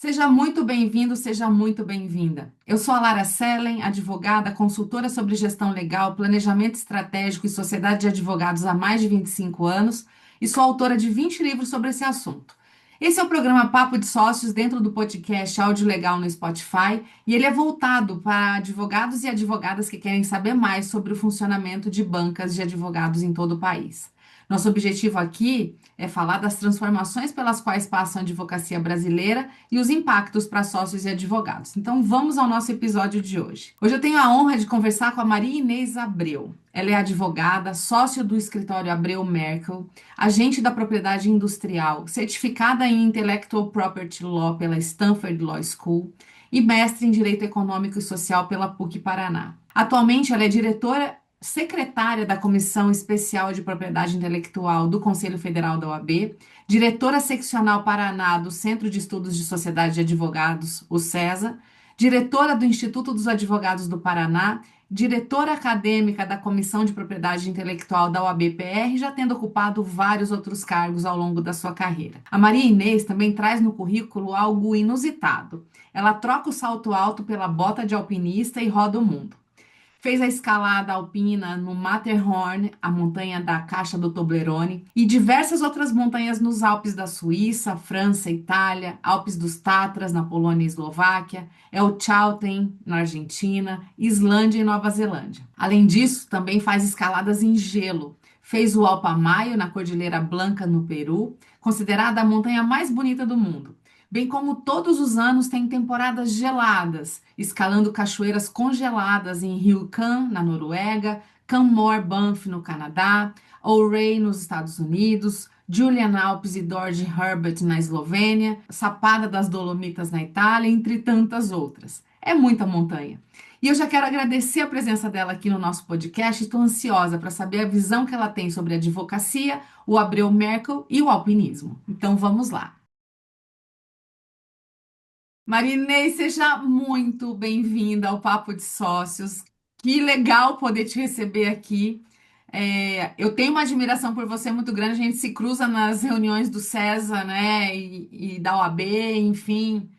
Seja muito bem-vindo, seja muito bem-vinda. Eu sou a Lara Sellen, advogada, consultora sobre gestão legal, planejamento estratégico e sociedade de advogados há mais de 25 anos e sou autora de 20 livros sobre esse assunto. Esse é o programa Papo de Sócios dentro do podcast Áudio Legal no Spotify e ele é voltado para advogados e advogadas que querem saber mais sobre o funcionamento de bancas de advogados em todo o país. Nosso objetivo aqui é falar das transformações pelas quais passa a advocacia brasileira e os impactos para sócios e advogados. Então, vamos ao nosso episódio de hoje. Hoje eu tenho a honra de conversar com a Maria Inês Abreu. Ela é advogada, sócia do escritório Abreu Merkel, agente da propriedade industrial, certificada em Intellectual Property Law pela Stanford Law School e mestre em Direito Econômico e Social pela PUC Paraná. Atualmente, ela é diretora secretária da Comissão Especial de Propriedade Intelectual do Conselho Federal da OAB, diretora seccional Paraná do Centro de Estudos de Sociedade de Advogados, o CESA, diretora do Instituto dos Advogados do Paraná, diretora acadêmica da Comissão de Propriedade Intelectual da OAB-PR, já tendo ocupado vários outros cargos ao longo da sua carreira. A Maria Inês também traz no currículo algo inusitado. Ela troca o salto alto pela bota de alpinista e roda o mundo. Fez a escalada alpina no Matterhorn, a montanha da Caixa do Toblerone, e diversas outras montanhas nos Alpes da Suíça, França, Itália, Alpes dos Tatras, na Polônia e Eslováquia, El Chaltén, na Argentina, Islândia e Nova Zelândia. Além disso, também faz escaladas em gelo. Fez o Alpamayo, na Cordilheira Blanca, no Peru, considerada a montanha mais bonita do mundo. Bem como todos os anos tem temporadas geladas, escalando cachoeiras congeladas em Rio Can, na Noruega, Canmore Banff, no Canadá, Ouray, nos Estados Unidos, Julian Alpes e Dorje Herbert, na Eslovênia, Sapada das Dolomitas, na Itália, entre tantas outras. É muita montanha. E eu já quero agradecer a presença dela aqui no nosso podcast. Estou ansiosa para saber a visão que ela tem sobre a advocacia, o Abreu Merkel e o alpinismo. Então vamos lá. Marinês, seja muito bem-vinda ao Papo de Sócios. Que legal poder te receber aqui. Eu tenho uma admiração por você muito grande. A gente se cruza nas reuniões do CESA, né, e da OAB, enfim.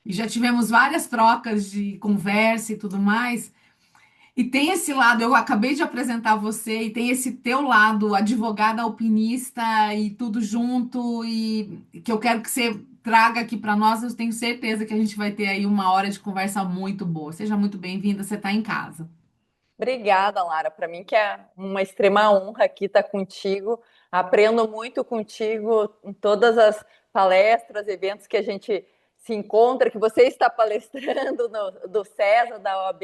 E já tivemos várias trocas de conversa e tudo mais. E tem esse lado, eu acabei de apresentar você, e tem esse teu lado, advogada alpinista e tudo junto, e que eu quero que você traga aqui para nós. Eu tenho certeza que a gente vai ter aí uma hora de conversa muito boa. Seja muito bem-vinda, você está em casa. Obrigada, Lara. Para mim que é uma extrema honra aqui estar contigo. Aprendo muito contigo em todas as palestras, eventos que a gente se encontra, que você está palestrando do CESA, da OAB.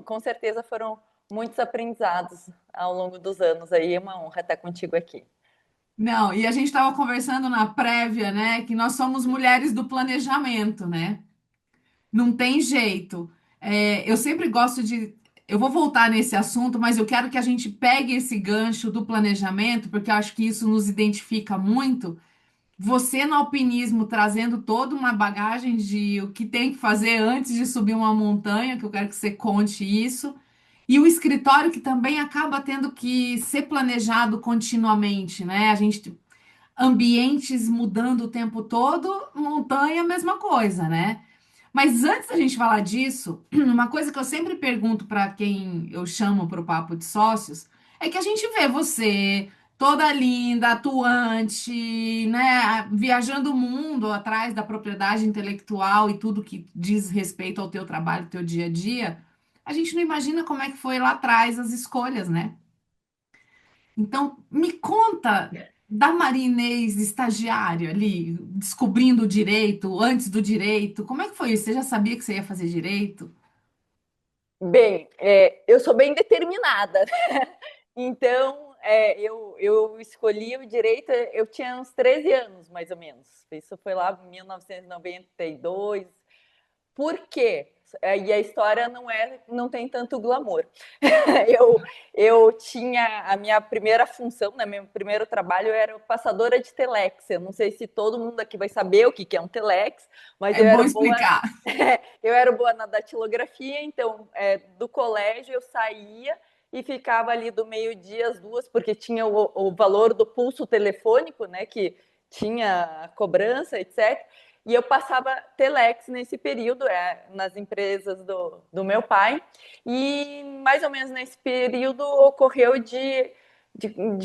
Com certeza foram muitos aprendizados ao longo dos anos. Aí é uma honra estar contigo aqui. Não, e a gente estava conversando na prévia, né, que nós somos mulheres do planejamento, né? Não tem jeito. Eu sempre gosto de. Eu vou voltar nesse assunto, mas eu quero que a gente pegue esse gancho do planejamento, porque eu acho que isso nos identifica muito. Você no alpinismo trazendo toda uma bagagem de o que tem que fazer antes de subir uma montanha, que eu quero que você conte isso. E o escritório que também acaba tendo que ser planejado continuamente, né? A gente ambientes mudando o tempo todo, montanha, mesma coisa, né? Mas antes da gente falar disso, uma coisa que eu sempre pergunto para quem eu chamo para o papo de sócios é que a gente vê você toda linda, atuante, né, viajando o mundo atrás da propriedade intelectual e tudo que diz respeito ao teu trabalho, teu dia a dia. A gente não imagina como é que foi lá atrás as escolhas, né? Então, me conta da Marinês estagiária ali, descobrindo o direito, antes do direito. Como é que foi isso? Você já sabia que você ia fazer direito? Bem, eu sou bem determinada. Então, eu escolhi o direito, eu tinha uns 13 anos, mais ou menos. Isso foi lá em 1992. Por quê? E a história não tem tanto glamour. Eu, eu tinha a minha primeira função, né, meu primeiro trabalho era passadora de telex. Eu não sei se todo mundo aqui vai saber o que é um telex, mas É bom explicar. eu era boa na datilografia, então do colégio eu saía e ficava ali do meio-dia às 2, porque tinha o valor do pulso telefônico, né, que tinha a cobrança, etc. E eu passava telex nesse período, nas empresas do meu pai. E mais ou menos nesse período ocorreu de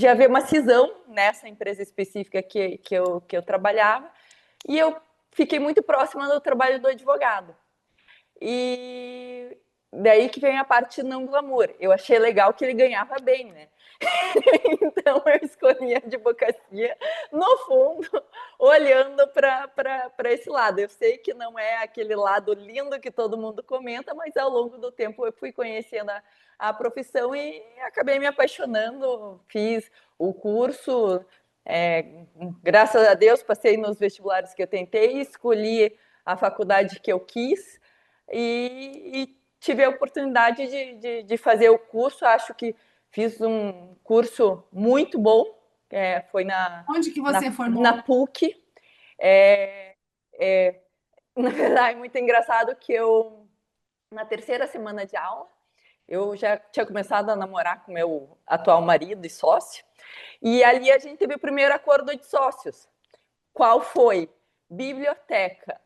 haver uma cisão nessa empresa específica que eu trabalhava. E eu fiquei muito próxima do trabalho do advogado. E daí que vem a parte não glamour. Eu achei legal que ele ganhava bem, né? Então eu escolhi a advocacia, no fundo, olhando para esse lado. Eu sei que não é aquele lado lindo que todo mundo comenta, mas ao longo do tempo eu fui conhecendo a profissão e acabei me apaixonando. Fiz o curso, graças a Deus, passei nos vestibulares que eu tentei, escolhi a faculdade que eu quis e tive a oportunidade de fazer o curso. Acho que fiz um curso muito bom, foi Onde que você na formou? PUC. É, é, na verdade, é muito engraçado que eu, na terceira semana de aula, eu já tinha começado a namorar com meu atual marido e sócio, e ali a gente teve o primeiro acordo de sócios. Qual foi? Biblioteca.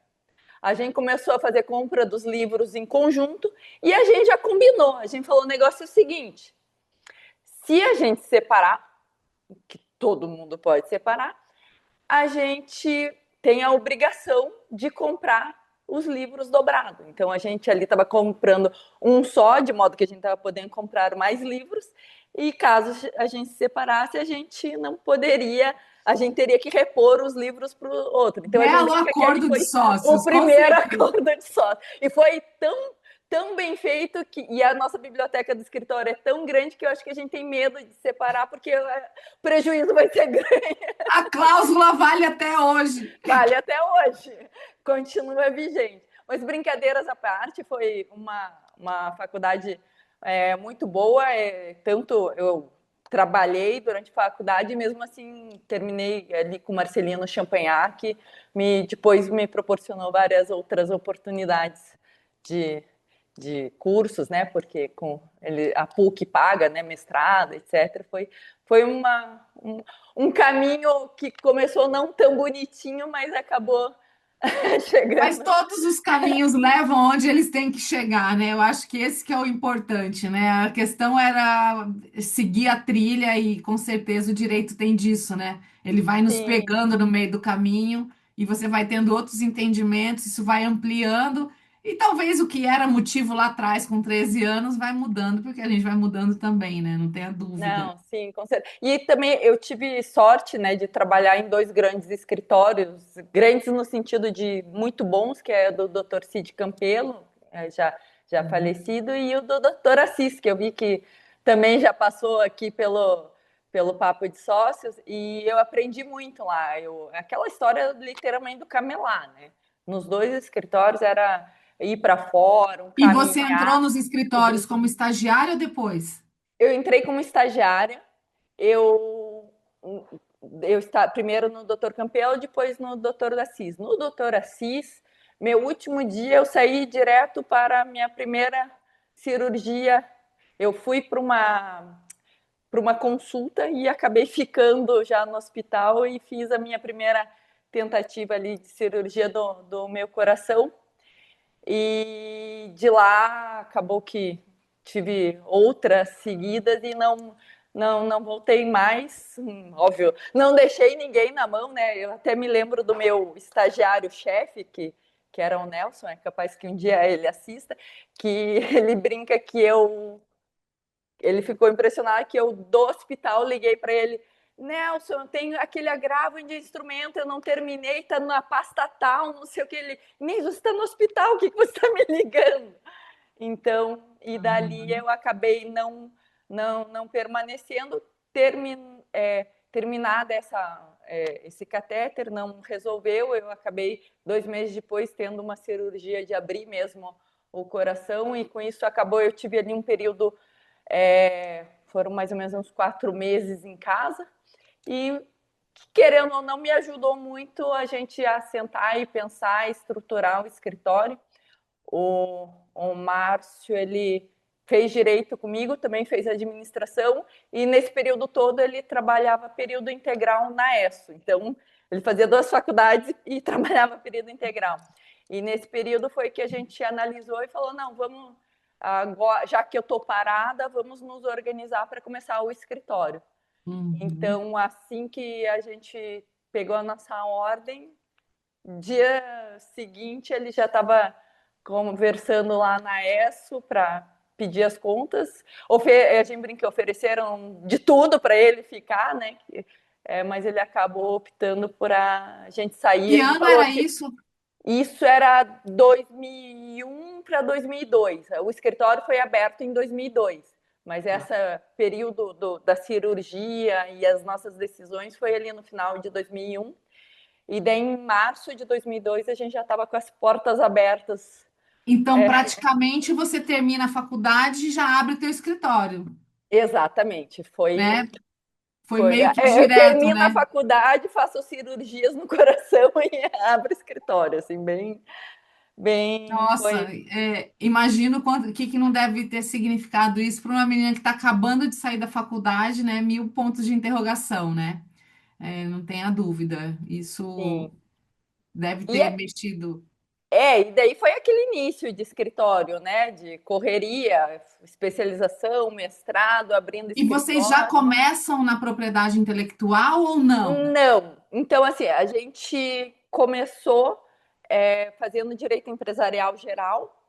A gente começou a fazer compra dos livros em conjunto e a gente já combinou. A gente falou: o negócio é o seguinte: se a gente separar, que todo mundo pode separar, a gente tem a obrigação de comprar os livros dobrados. Então a gente ali estava comprando um só, de modo que a gente estava podendo comprar mais livros, e caso a gente se separasse, a gente não poderia, a gente teria que repor os livros para o outro. Então a gente Belo brinca que ali acordo de foi o sócios, com primeiro certeza. acordo de sócio. E foi tão bem feito e a nossa biblioteca do escritório é tão grande que eu acho que a gente tem medo de separar, porque o prejuízo vai ser grande. A cláusula vale até hoje. Vale até hoje, continua vigente. Mas brincadeiras à parte, foi uma faculdade muito boa, tanto eu trabalhei durante a faculdade e mesmo assim terminei ali com Marcelino Champagnat, que depois me proporcionou várias outras oportunidades de, de cursos, né? Porque a PUC paga, né? Mestrado, etc. Foi um caminho que começou não tão bonitinho, mas acabou Mas chegando. todos os caminhos levam onde eles têm que chegar, né? Eu acho que esse que é o importante, né? A questão era seguir a trilha e com certeza o direito tem disso, né? Ele vai nos Sim, pegando no meio do caminho e você vai tendo outros entendimentos, isso vai ampliando e talvez o que era motivo lá atrás com 13 anos vai mudando, porque a gente vai mudando também, né? Não tenha dúvida. não, sim, com certeza. E também eu tive sorte, né, de trabalhar em dois grandes escritórios, grandes no sentido de muito bons, que é do Dr. Cid Campelo, já falecido, e o do Dr. Assis, que eu vi que também já passou aqui pelo Papo de Sócios, e eu aprendi muito lá. Aquela história literalmente do camelar, né? Nos dois escritórios era ir para fora, E você entrou caminhar. nos escritórios como estagiário ou depois? Eu entrei como estagiária, eu, eu estava primeiro no Dr. Campelo, depois no Dr. Assis. No Dr. Assis, meu último dia, eu saí direto para a minha primeira cirurgia. Eu fui para uma consulta e acabei ficando já no hospital e fiz a minha primeira tentativa ali de cirurgia do meu coração. E de lá acabou que tive outras seguidas e não voltei mais. Óbvio, não deixei ninguém na mão, né? Eu até me lembro do meu estagiário-chefe, que era o Nelson, é capaz que um dia ele assista, que ele brinca que ele ficou impressionado que eu do hospital liguei para ele: Nelson, eu tenho aquele agravo de instrumento, eu não terminei, está na pasta tal, não sei o que. Ele: Inês, você está no hospital, o que você está me ligando? Então, e dali Uhum. eu acabei não permanecendo, terminada esse catéter, não resolveu, eu acabei 2 meses depois tendo uma cirurgia de abrir mesmo o coração, e com isso acabou, eu tive ali um período, foram mais ou menos uns 4 meses em casa, e querendo ou não, me ajudou muito a gente a sentar e pensar, estruturar o escritório. O Márcio, ele fez direito comigo, também fez administração, e nesse período todo ele trabalhava período integral na ESSO. Então, Ele fazia 2 faculdades e trabalhava período integral. E nesse período foi que a gente analisou e falou: não, vamos, agora, já que eu estou parada, vamos nos organizar para começar o escritório. Uhum. Então, assim que a gente pegou a nossa ordem, dia seguinte ele já estava conversando lá na ESSO para pedir as contas. A gente brinca que ofereceram de tudo para ele ficar, né? Mas ele acabou optando por a gente sair. Que Ele ano falou era que isso? isso era 2001 para 2002. O escritório foi aberto em 2002, mas Tá. esse período da cirurgia e as nossas decisões foi ali no final de 2001. E daí, em março de 2002, a gente já estava com as portas abertas. Então, praticamente, você termina a faculdade e já abre o teu escritório, Exatamente, né? Foi foi. meio que Eu direto, termino a né? faculdade, faço cirurgias no coração e abro escritório, assim, Nossa, foi, imagino que não deve ter significado isso para uma menina que está acabando de sair da faculdade, né? Mil pontos de interrogação, né? Não tenha dúvida. Isso sim. deve E ter mexido. e daí foi aquele início de escritório, né? De correria, especialização, mestrado, abrindo E vocês já escritório. começam na propriedade intelectual ou não? Não. Então, assim, a gente começou fazendo direito empresarial geral,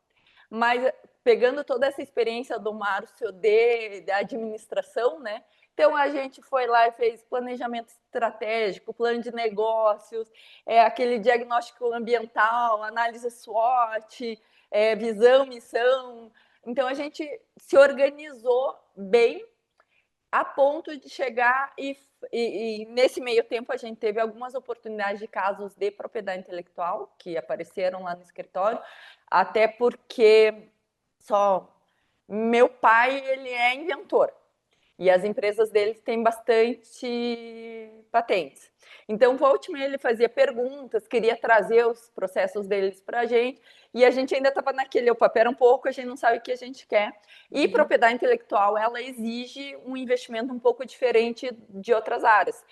mas pegando toda essa experiência do Márcio da administração, né? Então a gente foi lá e fez planejamento estratégico, plano de negócios, aquele diagnóstico ambiental, análise SWOT, visão, missão. Então a gente se organizou bem a ponto de chegar e nesse meio tempo a gente teve algumas oportunidades de casos de propriedade intelectual que apareceram lá no escritório, até porque só meu pai ele é inventor e as empresas dele têm bastante patentes. Então, volte e meia ele fazia perguntas, queria trazer os processos deles para a gente, e a gente ainda estava naquele, opa, pera um pouco, a gente não sabe o que a gente quer. E propriedade intelectual, ela exige um investimento um pouco diferente de outras áreas.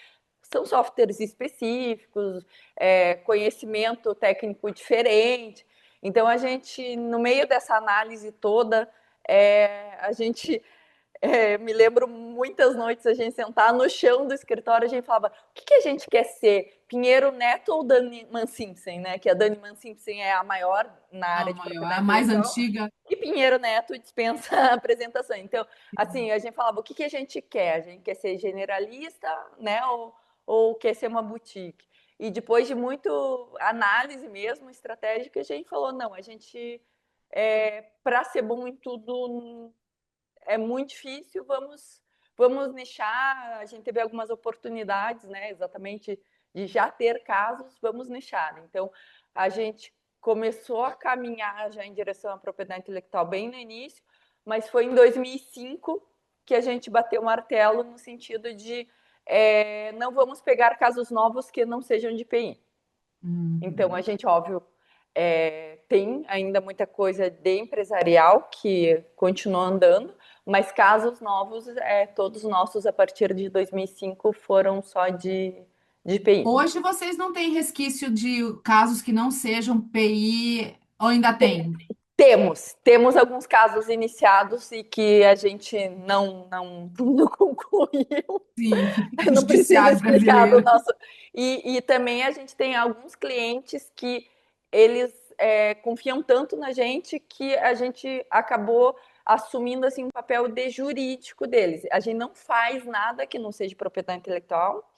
São softwares específicos, conhecimento técnico diferente. Então, a gente, no meio dessa análise toda, a gente me lembro muitas noites a gente sentar no chão do escritório, a gente falava, o que a gente quer ser? Pinheiro Neto ou Dani Mansimpson, né? Que a Dani Mansimpson é a maior na A área de maior, a propriedade mais intelectual, antiga. e Pinheiro Neto dispensa a apresentação. Então, assim, a gente falava, o que a gente quer? A gente quer ser generalista, né? Ou quer ser uma boutique? E depois de muito análise mesmo, estratégica, a gente falou, não, a gente, para ser bom em tudo, é muito difícil, vamos nichar. A gente teve algumas oportunidades, né, exatamente de já ter casos, vamos nichar. Então, a gente começou a caminhar já em direção à propriedade intelectual bem no início, mas foi em 2005 que a gente bateu o martelo no sentido de não vamos pegar casos novos que não sejam de PI. Então, a Uhum. gente, óbvio, tem ainda muita coisa de empresarial que continua andando, mas casos novos, todos nossos a partir de 2005 foram só de PI. Hoje vocês não têm resquício de casos que não sejam PI, ou ainda tem? Temos alguns casos iniciados e que a gente não concluiu. Sim, Não precisa judiciário explicar do brasileiro. nosso. E também a gente tem alguns clientes que eles confiam tanto na gente que a gente acabou assumindo assim um papel de jurídico deles. A gente não faz nada que não seja propriedade intelectual,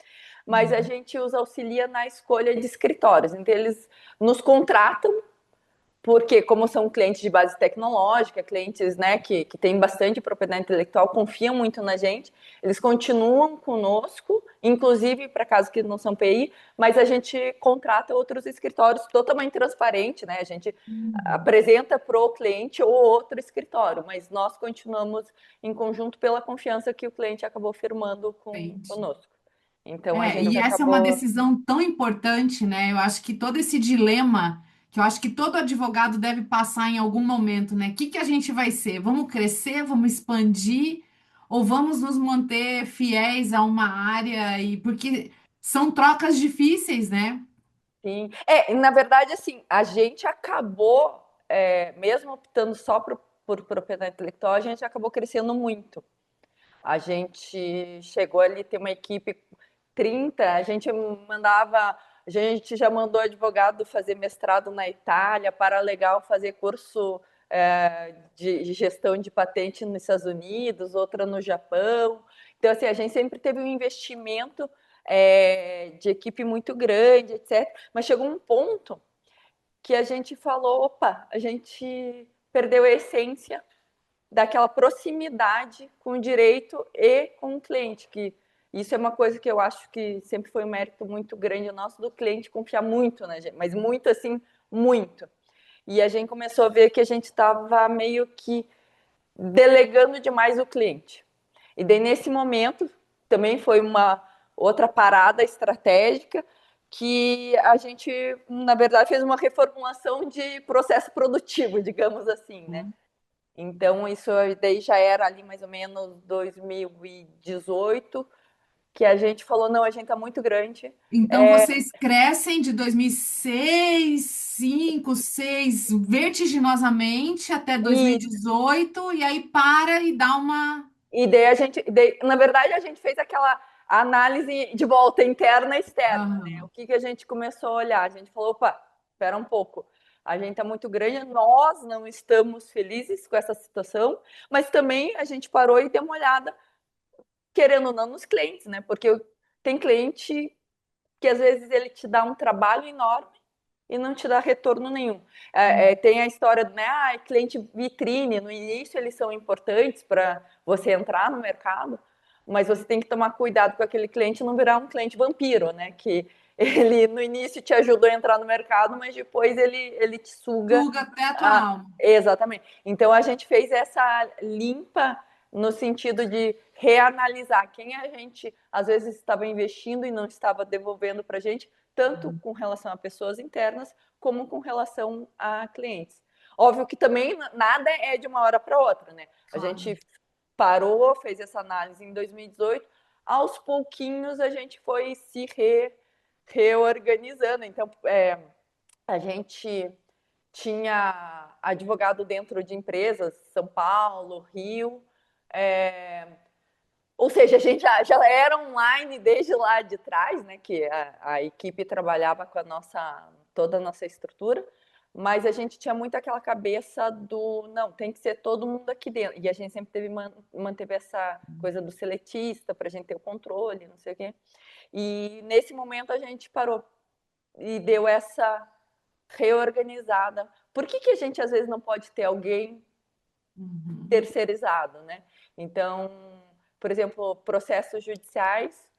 mas a gente os auxilia na escolha de escritórios. Então eles nos contratam porque como são clientes de base tecnológica, clientes, né, que têm bastante propriedade intelectual, confiam muito na gente, eles continuam conosco, inclusive para casos que não são PI, mas a gente contrata outros escritórios totalmente transparente, né? A gente Uhum. apresenta para o cliente ou outro escritório, mas nós continuamos em conjunto pela confiança que o cliente acabou firmando Entendi. conosco. Então a gente E essa é uma acabou. decisão tão importante, né? Eu acho que todo esse dilema, que eu acho que todo advogado deve passar em algum momento, né? O que que a gente vai ser? Vamos crescer, vamos expandir, ou vamos nos manter fiéis a uma área? E porque são trocas difíceis, né? Sim. Na verdade, assim, a gente acabou, mesmo optando só por propriedade intelectual, a gente acabou crescendo muito. A gente chegou ali a ter uma equipe 30, a gente já mandou advogado fazer mestrado na Itália, paralegal fazer curso de gestão de patente nos Estados Unidos, outra no Japão. Então, assim, a gente sempre teve um investimento de equipe muito grande, etc. Mas chegou um ponto que a gente falou, opa, a gente perdeu a essência daquela proximidade com o direito e com o cliente, que isso é uma coisa que eu acho que sempre foi um mérito muito grande nosso do cliente confiar muito na gente, mas muito assim, muito. E a gente começou a ver que a gente estava meio que delegando demais o cliente. E daí nesse momento também foi uma outra parada estratégica que a gente, na verdade, fez uma reformulação de processo produtivo, digamos assim, né? Então, isso daí já era ali mais ou menos 2018, que a gente falou, não, a gente tá muito grande. Então vocês crescem de 2006, 5, 6 vertiginosamente até E, 2018 e aí para e dá uma. e daí na verdade, a gente fez aquela análise de volta interna e externa, né? O Aham, que a gente começou a olhar? A gente falou, opa, espera um pouco. A gente tá muito grande, nós não estamos felizes com essa situação, mas também a gente parou e deu uma olhada, querendo ou não, nos clientes, né? Porque tem cliente que às vezes ele te dá um trabalho enorme e não te dá retorno nenhum. Tem a história do cliente vitrine, no início eles são importantes para você entrar no mercado, mas você tem que tomar cuidado com aquele cliente não virar um cliente vampiro, né? Que ele no início te ajudou a entrar no mercado, mas depois ele te suga. suga até a tua alma. Exatamente. Então a gente fez essa limpa no sentido de reanalisar quem a gente às vezes estava investindo e não estava devolvendo para a gente, tanto com relação a pessoas internas, como com relação a clientes. Óbvio que também nada é de uma hora para outra, né? A Claro. gente parou, fez essa análise em 2018, aos pouquinhos a gente foi se reorganizando. Então, a gente tinha advogado dentro de empresas, São Paulo, Rio, é, ou seja, a gente já era online desde lá de trás, né? Que a equipe trabalhava com toda a nossa estrutura, mas a gente tinha muito aquela cabeça do não, tem que ser todo mundo aqui dentro. E a gente sempre manteve essa coisa do seletista para a gente ter o controle, não sei o quê. E nesse momento a gente parou e deu essa reorganizada. Por que a gente às vezes não pode ter alguém Uhum. terceirizado, né? Então, por exemplo, processos judiciais,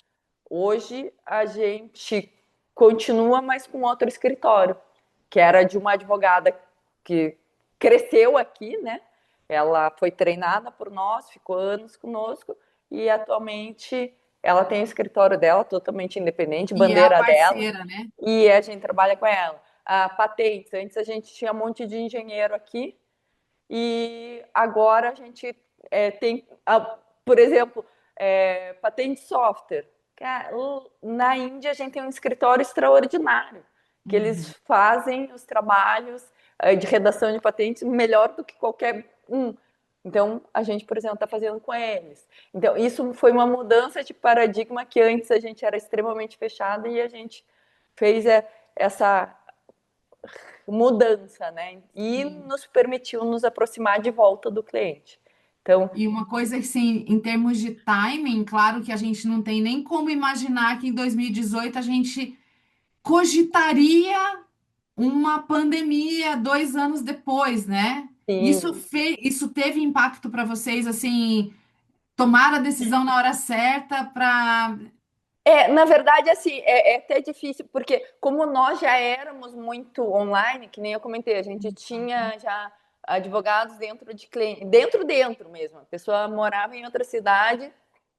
hoje a gente continua, mas com outro escritório, que era de uma advogada que cresceu aqui, né? Ela foi treinada por nós, ficou anos conosco e atualmente ela tem o escritório dela totalmente independente, E é a bandeira dela, parceira, né? e a gente trabalha com ela. A patentes, antes a gente tinha um monte de engenheiro aqui, e agora a gente tem, por exemplo, patente de software. Na Índia a gente tem um escritório extraordinário, que eles Uhum. fazem os trabalhos de redação de patentes melhor do que qualquer um. Então, a gente, por exemplo, está fazendo com eles. Então, isso foi uma mudança de paradigma que antes a gente era extremamente fechado e a gente fez essa mudança, né? E Sim. nos permitiu nos aproximar de volta do cliente. Então, E uma coisa assim, em termos de timing, claro que a gente não tem nem como imaginar que em 2018 a gente cogitaria uma pandemia 2 anos depois, né? sim. Isso teve impacto para vocês, assim, tomar a decisão na hora certa para. Na verdade, assim, é até difícil, porque como nós já éramos muito online, que nem eu comentei, a gente tinha já advogados dentro de cliente, dentro mesmo. A pessoa morava em outra cidade,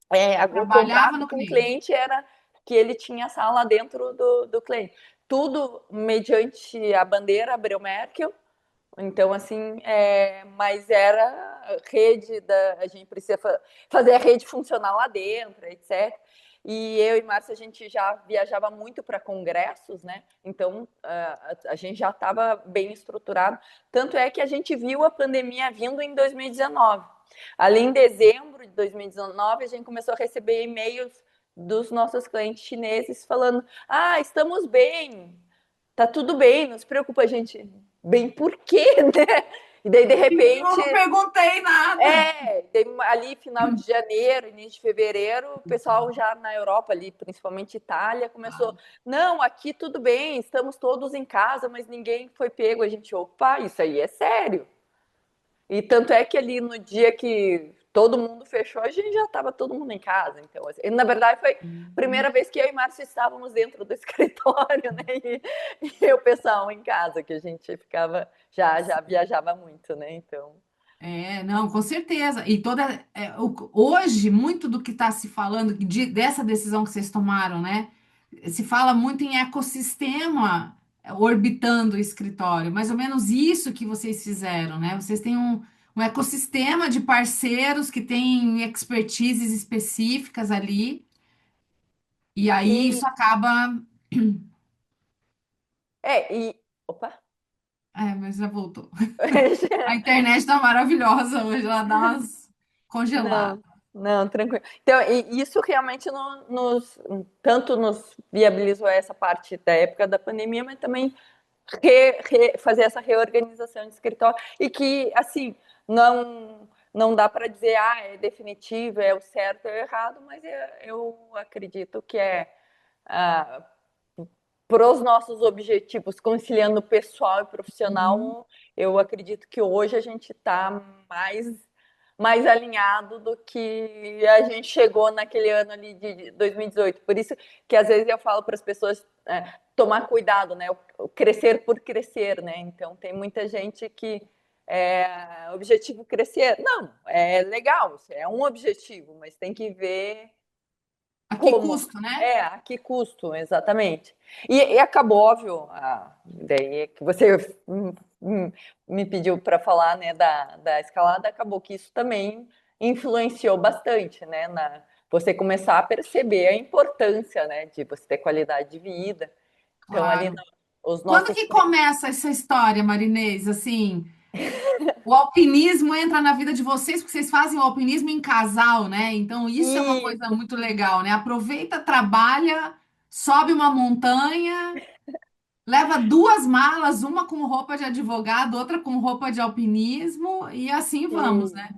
o Trabalhava contrato no com o cliente. cliente era que ele tinha sala dentro do cliente. Tudo mediante a bandeira Abreu Merkel. Então, assim, mas era rede a gente precisa fazer a rede funcionar lá dentro, etc. e eu e Márcia, a gente já viajava muito para congressos, né? Então, a gente já estava bem estruturado. Tanto é que a gente viu a pandemia vindo em 2019. Ali em dezembro de 2019, a gente começou a receber e-mails dos nossos clientes chineses falando: ah, estamos bem, tá tudo bem, não se preocupa, a gente. Bem, por quê, né? E daí, de Eu repente, não perguntei nada. ali final de janeiro, início de fevereiro, o pessoal já na Europa, ali, principalmente Itália, começou: não, aqui tudo bem, estamos todos em casa, mas ninguém foi pego. A gente, opa, isso aí é sério. E tanto é que ali no dia que todo mundo fechou, a gente já estava todo mundo em casa. Então, assim, na verdade, foi a primeira vez que eu e Márcio estávamos dentro do escritório, né? E o pessoal em casa, que a gente ficava, já viajava muito, né? Então. Não, com certeza. E hoje, muito do que está se falando dessa decisão que vocês tomaram, né? Se fala muito em ecossistema orbitando o escritório, mais ou menos isso que vocês fizeram, né? Vocês têm um ecossistema de parceiros que têm expertises específicas ali, e aí E, isso acaba. opa! Mas já voltou. A internet está maravilhosa hoje, ela dá umas congeladas. Não, não, tranquilo. Então, e isso realmente tanto nos viabilizou essa parte da época da pandemia, mas também fazer essa reorganização de escritório e que, assim, não dá para dizer, é definitivo, é o certo, é o errado, mas eu acredito que ah, para os nossos objetivos, conciliando pessoal e Uhum. profissional, eu acredito que hoje a gente está mais alinhado do que a gente chegou naquele ano ali de 2018. Por isso que às vezes eu falo para as pessoas tomar cuidado, né? O crescer por crescer, né? Então tem muita gente que objetivo crescer. Não, é legal, é um objetivo, mas tem que ver A que como. custo, né? A que custo, exatamente. E acabou, óbvio, daí que você me pediu para falar, né, da escalada, acabou que isso também influenciou bastante, né, você começar a perceber a importância, né, de você ter qualidade de vida. Então, ali Claro. os Quando nossos. que começa essa história, Marinês? Assim, o alpinismo entra na vida de vocês, porque vocês fazem o alpinismo em casal, né? Então, isso é uma coisa Isso, muito legal, né? Aproveita, trabalha, sobe uma montanha, leva duas malas, uma com roupa de advogado, outra com roupa de alpinismo, e assim vamos, isso. né?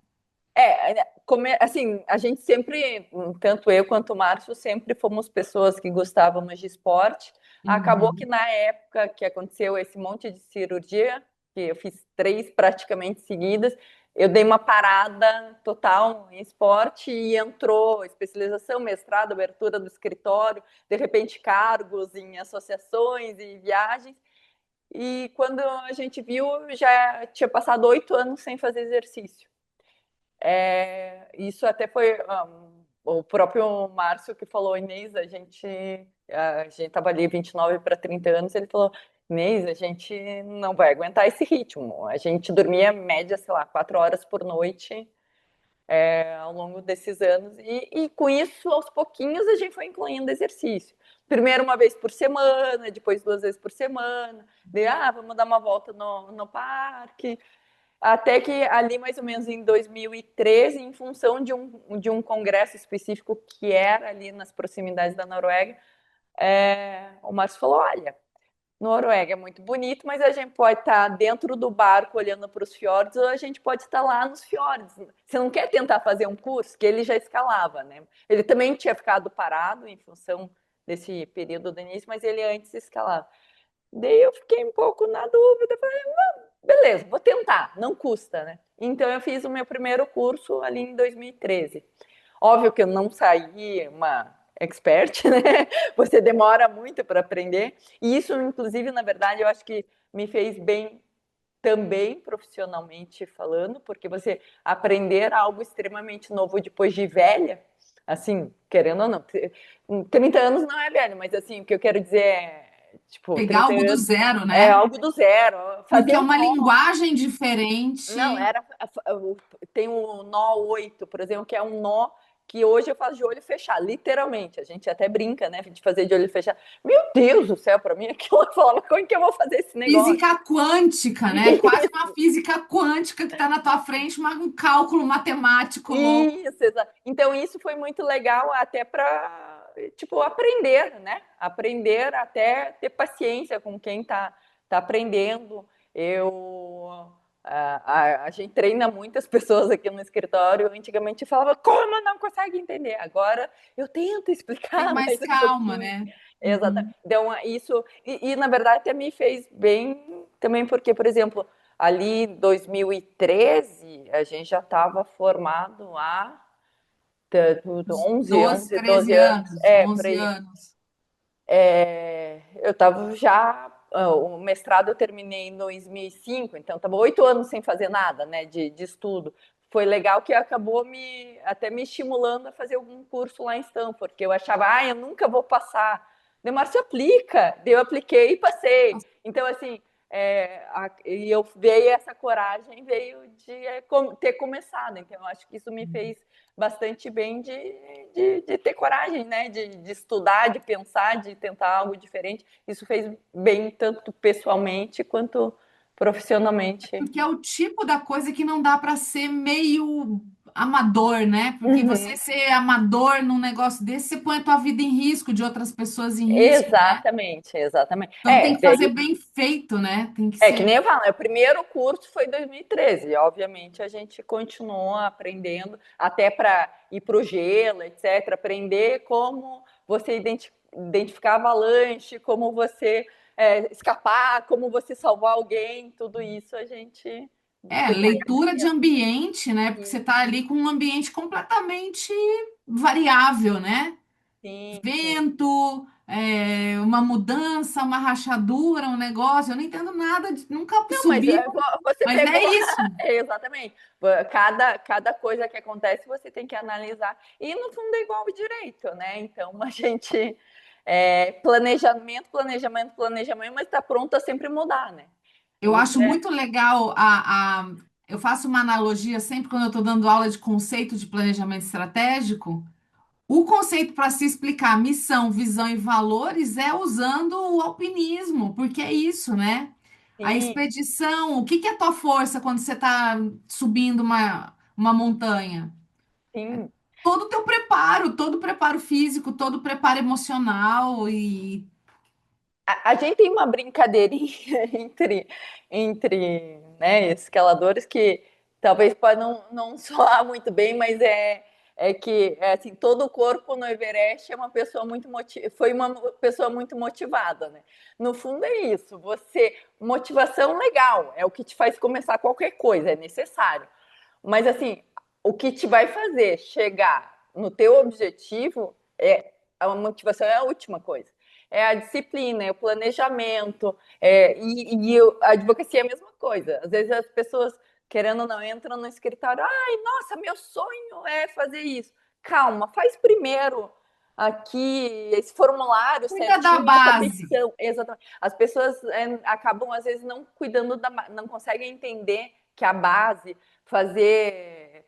Assim, a gente sempre, tanto eu quanto o Márcio, sempre fomos pessoas que gostávamos de esporte. Acabou que Uhum. na época que aconteceu esse monte de cirurgia, que eu fiz 3 praticamente seguidas, eu dei uma parada total em esporte e entrou especialização, mestrado, abertura do escritório, de repente cargos em associações e viagens. E quando a gente viu, já tinha passado 8 anos sem fazer exercício. Isso até foi o próprio Márcio que falou: Inês, a gente estava ali 29 para 30 anos, ele falou: Inês, a gente não vai aguentar esse ritmo. A gente dormia média, sei lá, 4 horas por noite ao longo desses anos. E com isso, aos pouquinhos, a gente foi incluindo exercício. Primeiro uma vez por semana, depois 2 vezes por semana. Vamos dar uma volta no parque. Até que ali, mais ou menos em 2013, em função de um congresso específico que era ali nas proximidades da Noruega, o Márcio falou: olha, Noruega é muito bonito, mas a gente pode estar dentro do barco olhando para os fiordes, ou a gente pode estar lá nos fiordes. Você não quer tentar fazer um curso? Que ele já escalava, né? Ele também tinha ficado parado em função desse período do início, mas ele antes escalava. Daí eu fiquei um pouco na dúvida, falei: beleza, vou tentar, não custa, né? Então eu fiz o meu primeiro curso ali em 2013. Óbvio que eu não saí uma expert, né? Você demora muito para aprender. E isso, inclusive, na verdade, eu acho que me fez bem também profissionalmente falando, porque você aprender algo extremamente novo depois de velha, assim, querendo ou não, 30 anos não é velho, mas assim, o que eu quero dizer tipo, Pegar 30 algo do anos zero, é né? algo do zero. Porque Fazer é um uma nó. linguagem Não, diferente. tem o nó 8, por exemplo, que é um nó que hoje eu faço de olho fechado, literalmente. A gente até brinca, né, de fazer de olho fechado. Meu Deus do céu, para mim aquilo eu falava, como é que eu vou fazer esse negócio? Física quântica, né? Quase uma física quântica que está na tua frente, um cálculo matemático louco. Isso, exato. Então isso foi muito legal até para, tipo, aprender, né? Aprender até ter paciência com quem tá aprendendo. A gente treina muitas pessoas aqui no escritório. Antigamente falava, como não consegue entender? Agora eu tento Tem explicar mais mais um calma, pouquinho. né? Exatamente. Uhum. Então, isso. E, na verdade, até me fez bem também, porque, por exemplo, ali em 2013, a gente já estava formado há 11, 12, 11, 13 12 anos. anos, É, por 11 aí. anos. Eu estava já. O mestrado eu terminei em 2005, então estava 8 anos sem fazer nada, né, de estudo. Foi legal que acabou até me estimulando a fazer algum curso lá em Stanford, porque eu achava, eu nunca vou passar. Daí, Márcio, aplica. Daí eu apliquei e passei. Então, assim, e eu veio essa coragem, veio de ter começado. Então, eu acho que isso me fez bastante bem de ter coragem, né? De estudar, de pensar, de tentar algo diferente. Isso fez bem tanto pessoalmente quanto profissionalmente. Porque é o tipo da coisa que não dá para ser meio amador, né? Porque você Uhum. ser amador num negócio desse, você põe a tua vida em risco, de outras pessoas em risco, né? Exatamente, exatamente. Então tem que fazer bem feito, né? Tem que Que ser. nem eu falo, o primeiro curso foi em 2013, e obviamente a gente continuou aprendendo, até para ir para o gelo, etc., aprender como você identificar avalanche, como você escapar, como você salvar alguém, tudo isso a gente É, foi leitura de ambiente, né? Porque você aprendendo. está ali com um ambiente completamente variável, né? Sim, sim. Vento, uma mudança, uma rachadura, um negócio. Eu não entendo nada, nunca Não, mas subi, você mas é pegou. isso. Exatamente. Cada coisa que acontece você tem que analisar. E no fundo é igual o direito, né? Então a gente. Planejamento, planejamento, planejamento, mas está pronto a sempre mudar, né? Eu Isso acho é. muito legal eu faço uma analogia sempre quando eu estou dando aula de conceito de planejamento estratégico. O conceito para se explicar missão, visão e valores é usando o alpinismo, porque é isso, né? A Sim, expedição, o que que é a tua força quando você está subindo uma montanha? sim. Todo o preparo físico, todo o preparo emocional e A gente tem uma brincadeirinha entre né, escaladores que talvez pode não soar muito bem, mas é que assim, todo o corpo no Everest é uma pessoa foi uma pessoa muito motivada, né? No fundo é isso, motivação legal, é o que te faz começar qualquer coisa, é necessário. Mas assim, o que te vai fazer chegar no teu objetivo a motivação é a última coisa. É a disciplina, é o planejamento, a advocacia é a mesma coisa. Às vezes as pessoas, querendo ou não, entram no escritório, ai, nossa, meu sonho é fazer isso. Calma, faz primeiro aqui esse formulário cuida da certinho, essa base. petição. Exatamente. As pessoas acabam, às vezes, não cuidando não conseguem entender que a base, fazer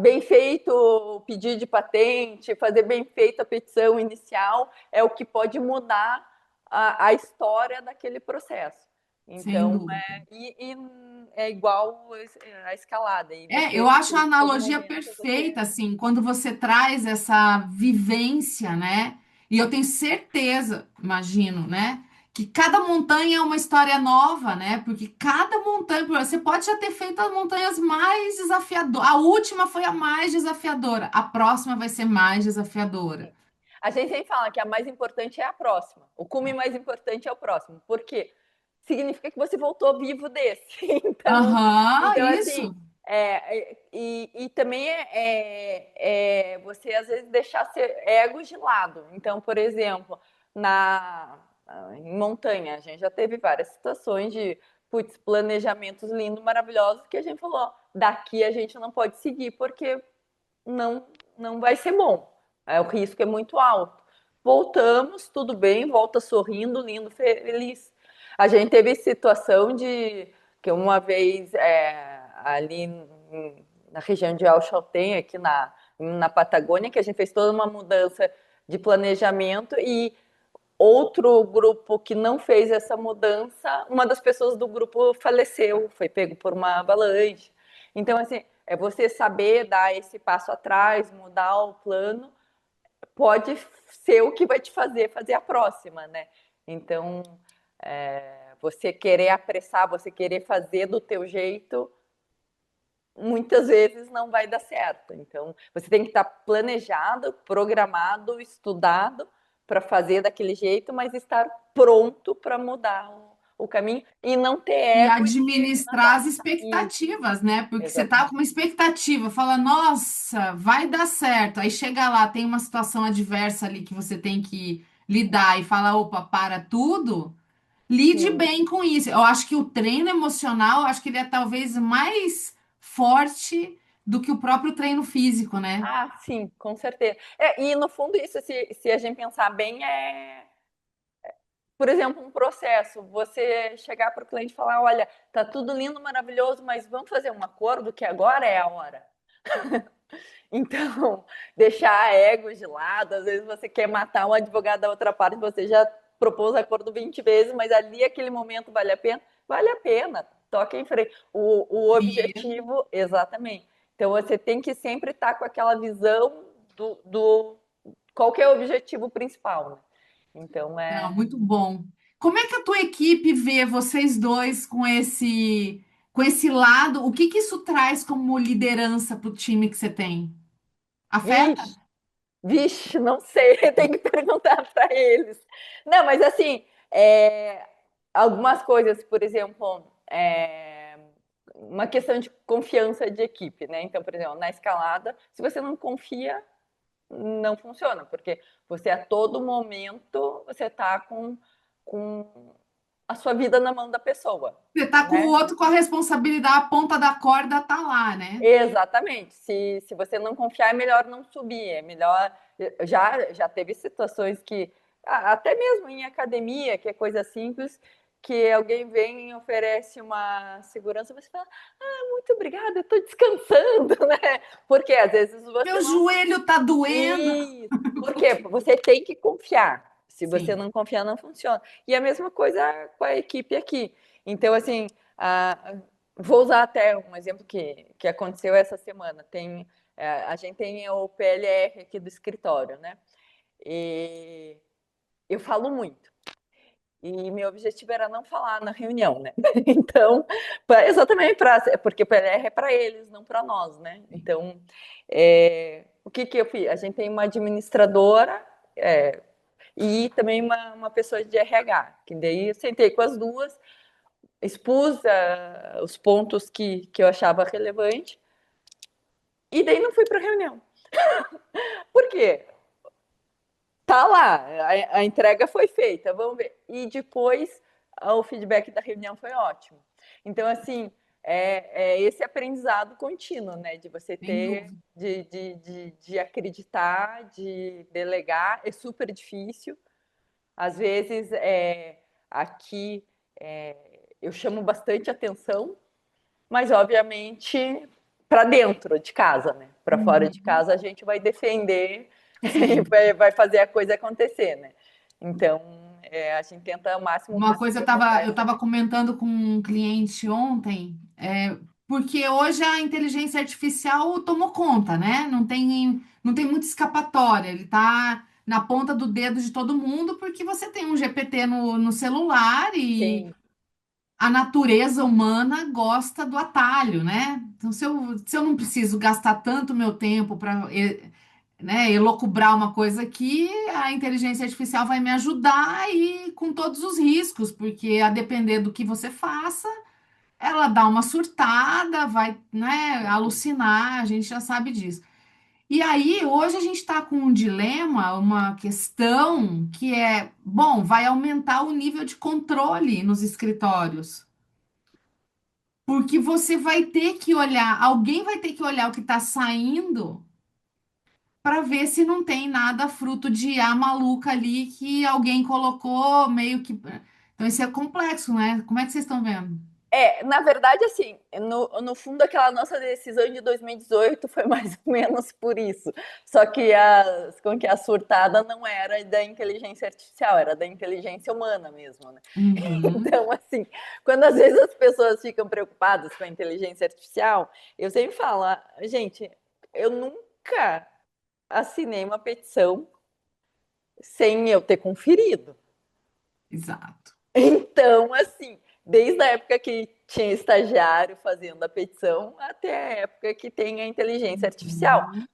bem feito o pedido de patente, fazer bem feito a petição inicial, é o que pode mudar a história daquele processo. Sem Então, dúvida. é igual a escalada, e Eu você, acho a em todo analogia momento, perfeita, assim, quando você traz essa vivência, né? E eu tenho certeza, imagino, né? Que cada montanha é uma história nova, né? Porque cada montanha, você pode já ter feito as montanhas mais desafiadoras. A última foi a mais desafiadora, a próxima vai ser mais desafiadora. a gente sempre fala que a mais importante é a próxima. O cume mais importante é o próximo. Por quê? Significa que você voltou vivo desse. Então, Aham, então assim, isso. e também você às vezes deixar ser ego de lado. Então, por exemplo, em montanha, a gente já teve várias situações de planejamentos lindos, maravilhosos, que a gente falou, daqui a gente não pode seguir porque não, não vai ser bom. O risco é muito alto. Voltamos, tudo bem, volta sorrindo, lindo, feliz. A gente teve situação de que uma vez ali na região de Alchaltén, aqui na Patagônia, que a gente fez toda uma mudança de planejamento e outro grupo que não fez essa mudança, uma das pessoas do grupo faleceu, foi pego por uma avalanche. Então, assim, é você saber dar esse passo atrás, mudar o plano, pode ser o que vai te fazer a próxima, né? Então, você querer apressar, você querer fazer do teu jeito, muitas vezes não vai dar certo. Então, você tem que estar planejado, programado, estudado para fazer daquele jeito, mas estar pronto para mudar o caminho e não ter E ego de administrar mandar. as Isso, expectativas, né? Porque você tá com exatamente. uma expectativa, fala, nossa, vai dar certo. Aí chega lá, tem uma situação adversa ali que você tem que lidar e fala, opa, para tudo. Lide Sim. bem com isso. Eu acho que o treino emocional, eu acho que ele é talvez mais forte do que o próprio treino físico, né? Ah, sim, com certeza. E no fundo, isso, se a gente pensar bem, por exemplo, um processo. Você chegar para o cliente e falar: olha, tá tudo lindo, maravilhoso, mas vamos fazer um acordo que agora é a hora. Então, deixar ego de lado, às vezes você quer matar um advogado da outra parte, você já propôs acordo 20 vezes, mas ali aquele momento vale a pena? Vale a pena, toca em frente. O Isso. objetivo, exatamente. Então você tem que sempre estar com aquela visão do qual que é o objetivo principal, né? Então Não, muito bom. Como é que a tua equipe vê vocês dois com esse lado? O que que isso traz como liderança para o time que você tem? Afeta? vixe, vixe, não sei, tem que perguntar para eles. Não, mas assim, algumas coisas, por exemplo, uma questão de confiança de equipe, né? Então, por exemplo, na escalada, se você não confia, não funciona, porque você a todo momento você está com a sua vida na mão da pessoa, Você tá com o né? outro com a responsabilidade, a ponta da corda tá lá, né? Exatamente. Se você não confiar, é melhor não subir. É melhor. Já teve situações que, até mesmo em academia, que é coisa simples, que alguém vem e oferece uma segurança, você fala: ah, muito obrigada, eu estou descansando, né? Porque às vezes você Meu não. joelho tá doendo. Isso. Por quê? Você tem que confiar. Se você Sim, não confiar, não funciona. E a mesma coisa com a equipe aqui. Então, assim, vou usar até um exemplo que aconteceu essa semana. A gente tem o PLR aqui do escritório, né? E eu falo muito. E meu objetivo era não falar na reunião, né? Então, exatamente porque o PLR é para eles, não para nós, né? Então, o que eu fiz? A gente tem uma administradora e também uma pessoa de RH, que daí eu sentei com as duas, expus os pontos que eu achava relevante e daí não fui para a reunião. Por quê? Tá lá, a entrega foi feita, vamos ver. E depois o feedback da reunião foi ótimo. Então, assim, é esse aprendizado contínuo, né? De você sem ter, dúvida. de acreditar, de delegar, é super difícil. Às vezes, aqui eu chamo bastante atenção, mas obviamente para dentro de casa, né? Para fora de Uhum. casa a gente vai defender e Sim. vai fazer a coisa acontecer, né? Então a gente tenta ao máximo Uma coisa mostrar eu essa. tava comentando com um cliente ontem, porque hoje a inteligência artificial tomou conta, né? Não tem muita escapatória. Ele tá na ponta do dedo de todo mundo, porque você tem um GPT no celular e Sim, a natureza humana gosta do atalho, né? Então, se eu não preciso gastar tanto meu tempo para, né, elocubrar uma coisa aqui, a inteligência artificial vai me ajudar e com todos os riscos, porque a depender do que você faça, ela dá uma surtada, vai, né, alucinar, a gente já sabe disso. E aí, hoje a gente está com um dilema, uma questão que é, bom, vai aumentar o nível de controle nos escritórios. Porque você vai ter que olhar, alguém vai ter que olhar o que está saindo para ver se não tem nada fruto de a maluca ali que alguém colocou meio que. Então, isso é complexo, né? Como é que vocês estão vendo? Na verdade, assim, no fundo, aquela nossa decisão de 2018 foi mais ou menos por isso. Só que como que a surtada não era da inteligência artificial, era da inteligência humana mesmo, né? Uhum. Então, assim, quando às vezes as pessoas ficam preocupadas com a inteligência artificial, eu sempre falo, gente, eu nunca assinei uma petição sem eu ter conferido. Exato. Então, assim, desde a época que tinha estagiário fazendo a petição até a época que tem a inteligência artificial. Uhum.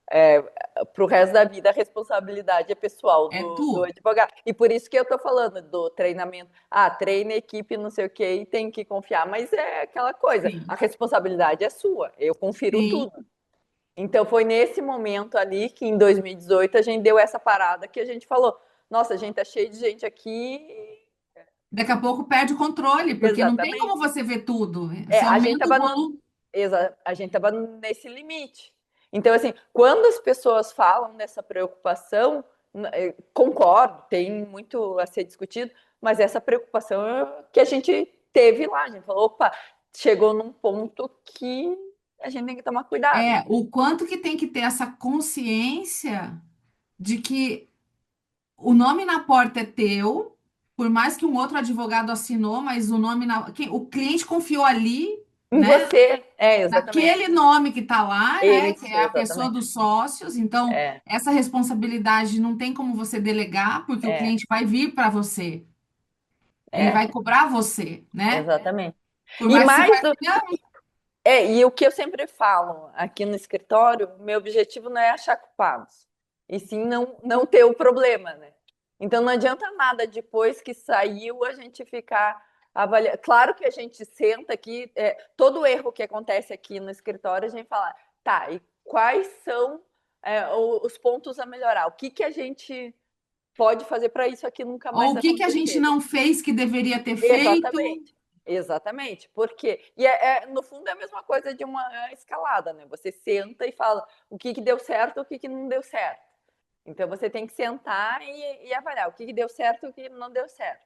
Para o resto da vida, a responsabilidade é pessoal É do tu. advogado. E por isso que eu estou falando do treinamento. treina a equipe, não sei o quê, e tem que confiar. Mas é aquela coisa, a Sim, responsabilidade é sua. Eu confiro sim. tudo. Então, foi nesse momento ali que, em 2018, a gente deu essa parada que a gente falou: nossa, a gente tá cheio de gente aqui. Daqui a pouco perde o controle, porque não tem como Exatamente. você ver tudo. Você A gente aumenta o estava no, volume. a gente estava nesse limite. Então, assim, quando as pessoas falam dessa preocupação, concordo, tem muito a ser discutido, mas essa preocupação que a gente teve lá, a gente falou, opa, chegou num ponto que a gente tem que tomar cuidado. O quanto que tem que ter essa consciência de que o nome na porta é teu, por mais que um outro advogado assinou, mas o nome o cliente confiou ali, Em né? você, exatamente. Naquele nome que está lá, né? Que Isso, é a pessoa exatamente. dos sócios. Então, É, essa responsabilidade não tem como você delegar, porque o é, cliente vai vir para você. Ele vai é, cobrar você, né? exatamente. Por E mais que você mais vai do dizer, e o que eu sempre falo aqui no escritório, meu objetivo não é achar culpados, e sim não ter o problema, né? Então não adianta nada depois que saiu a gente ficar avaliando. Claro que a gente senta aqui, todo erro que acontece aqui no escritório, a gente fala, tá, e quais são os pontos a melhorar? O que a gente pode fazer para isso aqui nunca ou mais o que que a gente acontecer? não fez que deveria ter feito. Exatamente. Exatamente, porque no fundo é a mesma coisa de uma escalada, né? Você senta e fala o que deu certo, o que não deu certo. Então você tem que sentar e avaliar o que deu certo, o que não deu certo.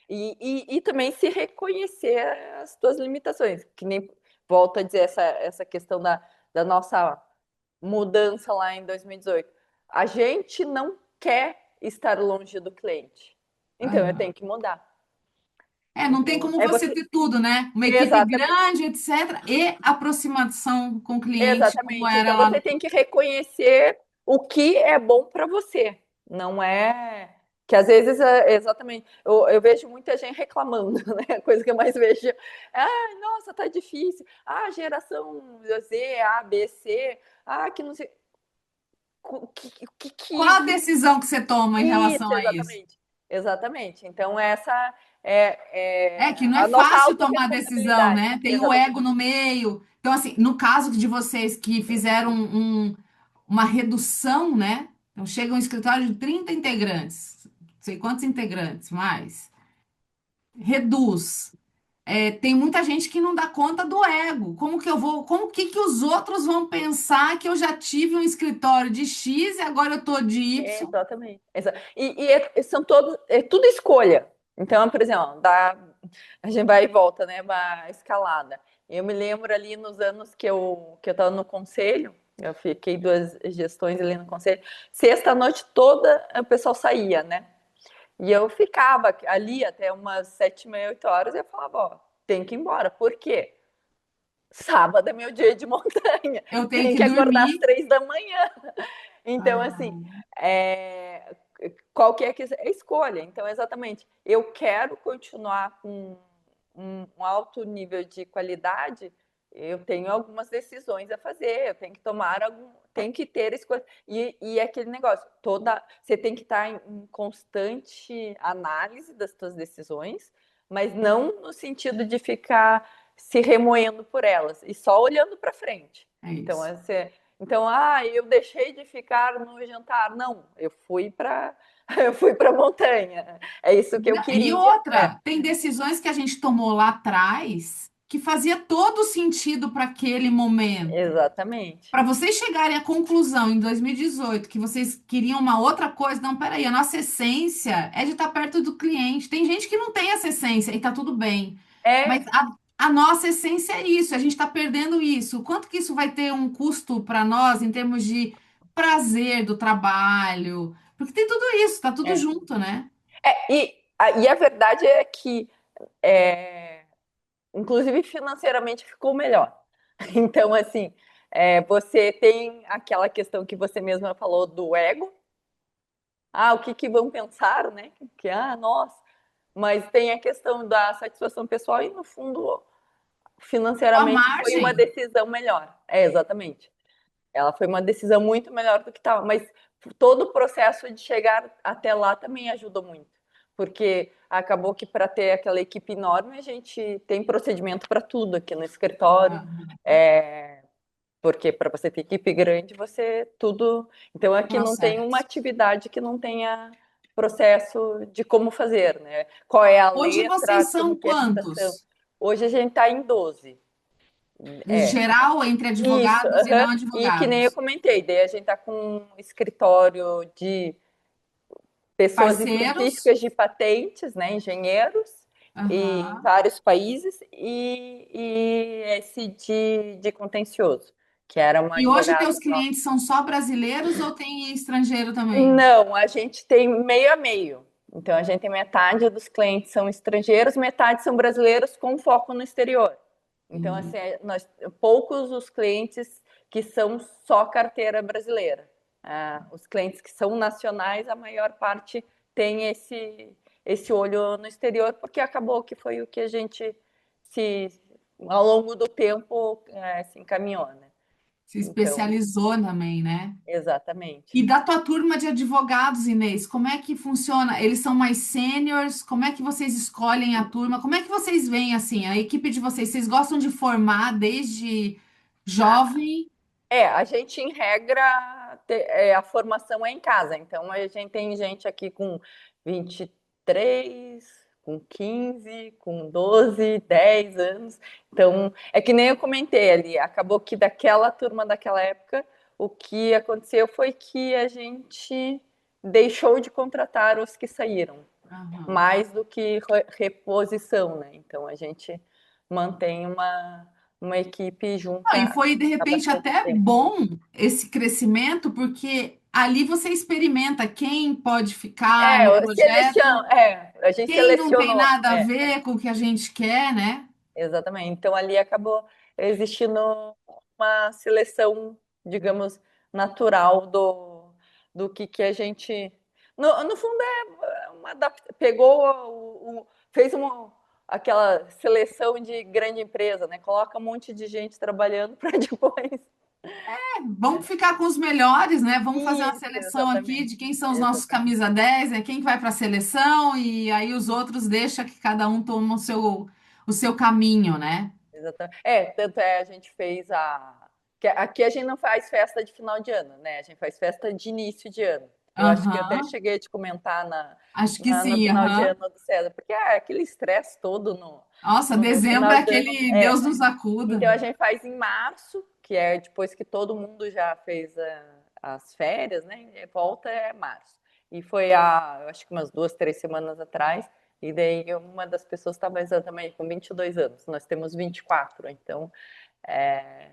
E também se reconhecer as suas limitações, que nem volto a dizer essa questão da nossa mudança lá em 2018. A gente não quer estar longe do cliente. Então eu tenho Aham. que mudar. Não tem Então, como é você você. ter tudo, né? Uma equipe Exatamente. grande, etc. E aproximação com o cliente, como Exatamente. era Então lá você no... tem que reconhecer o que é bom para você. Não é que às vezes exatamente. Eu vejo muita gente reclamando, né? A coisa que eu mais vejo. Nossa, tá difícil. Geração Z, A, B, C. Que não sei. Qual a decisão que você toma em relação Isso, a isso? exatamente. Exatamente. Então, essa É que não é a nossa fácil tomar decisão, autorresponsabilidade. né? Tem o Exatamente. ego no meio. Então, assim, no caso de vocês que fizeram uma redução, né? Então, chega um escritório de 30 integrantes, não sei quantos integrantes mais, reduz. Tem muita gente que não dá conta do ego. Como que eu vou, como que os outros vão pensar que eu já tive um escritório de X e agora eu tô de Y? Exatamente. São todos, é tudo escolha. Então, por exemplo, a gente vai e volta, né? Uma escalada. Eu me lembro ali nos anos que eu estava no conselho, eu fiquei 2 gestões ali no conselho. Sexta noite toda o pessoal saía, né? E eu ficava ali até umas 7h30, 8 horas, e eu falava, ó, tem que ir embora. Por quê? Sábado é meu dia de montanha. Eu tenho Tem que que acordar às dormir. 3 da manhã. Então, assim, Ah, qual que é a escolha? Então, exatamente, eu quero continuar com um alto nível de qualidade, eu tenho algumas decisões a fazer, eu tenho que tomar tem que ter escolha. E é aquele negócio, você tem que estar em constante análise das suas decisões, mas não no sentido de ficar se remoendo por elas, e só olhando para frente. é Então, isso. então, eu deixei de ficar no jantar. Não, eu fui para eu fui para montanha. É isso que eu E queria. outra, tem decisões que a gente tomou lá atrás que fazia todo sentido para aquele momento. Exatamente. Para vocês chegarem à conclusão em 2018 que vocês queriam uma outra coisa, não, peraí, a nossa essência é de estar perto do cliente. Tem gente que não tem essa essência e tá tudo bem. Mas É, a nossa essência é isso, a gente está perdendo isso. O quanto que isso vai ter um custo para nós em termos de prazer do trabalho? Porque tem tudo isso, tá tudo É. junto, né? E a verdade é que, é, inclusive financeiramente, ficou melhor. Então, assim, você tem aquela questão que você mesma falou do ego. Ah, o que que vão pensar, né? Nossa. Mas tem a questão da satisfação pessoal e, no fundo, A financeiramente foi uma margem. decisão melhor. É, exatamente. Ela foi uma decisão muito melhor do que estava, mas todo o processo de chegar até lá também ajudou muito, porque acabou que para ter aquela equipe enorme a gente tem procedimento para tudo aqui no escritório, Aham. porque para você ter equipe grande você tudo, então aqui não tem uma Processo. atividade que não tenha processo de como fazer, né? Qual é a Hoje letra, vocês como são que é a citação. quantos? Hoje a gente está em 12. É, Geral, entre isso, advogados e não aham. E que nem eu advogados. comentei, daí a gente tá com um escritório de pessoas Parceiros. específicas de patentes, né, engenheiros, em Aham. vários países, e esse de contencioso, que era uma E hoje advogada teus nossa. clientes são só brasileiros ou tem estrangeiro também? Não, a gente tem meio a meio. Então, a gente tem metade dos clientes são estrangeiros, metade são brasileiros com foco no exterior. Então, Entendi. assim, poucos os clientes que são só carteira brasileira. Os clientes que são nacionais, a maior parte tem esse olho no exterior, porque acabou que foi o que a gente se, ao longo do tempo, se encaminhou, né? Se Então, especializou também, né? exatamente. E da tua turma de advogados, Inês, como é que funciona? Eles são mais sêniores? Como é que vocês escolhem a turma? Como é que vocês veem assim, a equipe de vocês? Vocês gostam de formar desde jovem? A gente, em regra, a formação é em casa. Então, a gente tem gente aqui com 23, com 15, com 12, 10 anos. Então, é que nem eu comentei ali, acabou que daquela turma daquela época, o que aconteceu foi que a gente deixou de contratar os que saíram, Aham. mais do que reposição, né? Então, a gente mantém uma equipe Não, e junta foi de há repente bastante até tempo. bom esse crescimento, porque ali você experimenta quem pode ficar no projeto, A gente quem não tem selecionou. nada a ver com o que a gente quer, né? Exatamente. Então ali acabou existindo uma seleção, digamos, natural do que a gente. No fundo, pegou, fez aquela seleção de grande empresa, né? Coloca um monte de gente trabalhando para depois. Vamos ficar com os melhores, né? Vamos fazer uma Isso, seleção aqui exatamente. de quem são os nossos Exatamente. camisa 10, né? Quem que vai para a seleção e aí os outros deixa que cada um toma o seu caminho, né? Exatamente. Tanto a gente fez aqui a gente não faz festa de final de ano, né? A gente faz festa de início de ano. Eu acho que eu até Aham, cheguei a te comentar acho que no sim, final de aham. ano do César, porque é aquele estresse todo Nossa, no dezembro final é de ano. aquele Deus nos Então acuda. a gente faz em março, que é depois que todo mundo já fez as férias, né? E volta é março. E foi eu acho que umas 2, 3 semanas atrás, e daí uma das pessoas estava exatamente com 22 anos. Nós temos 24, então é,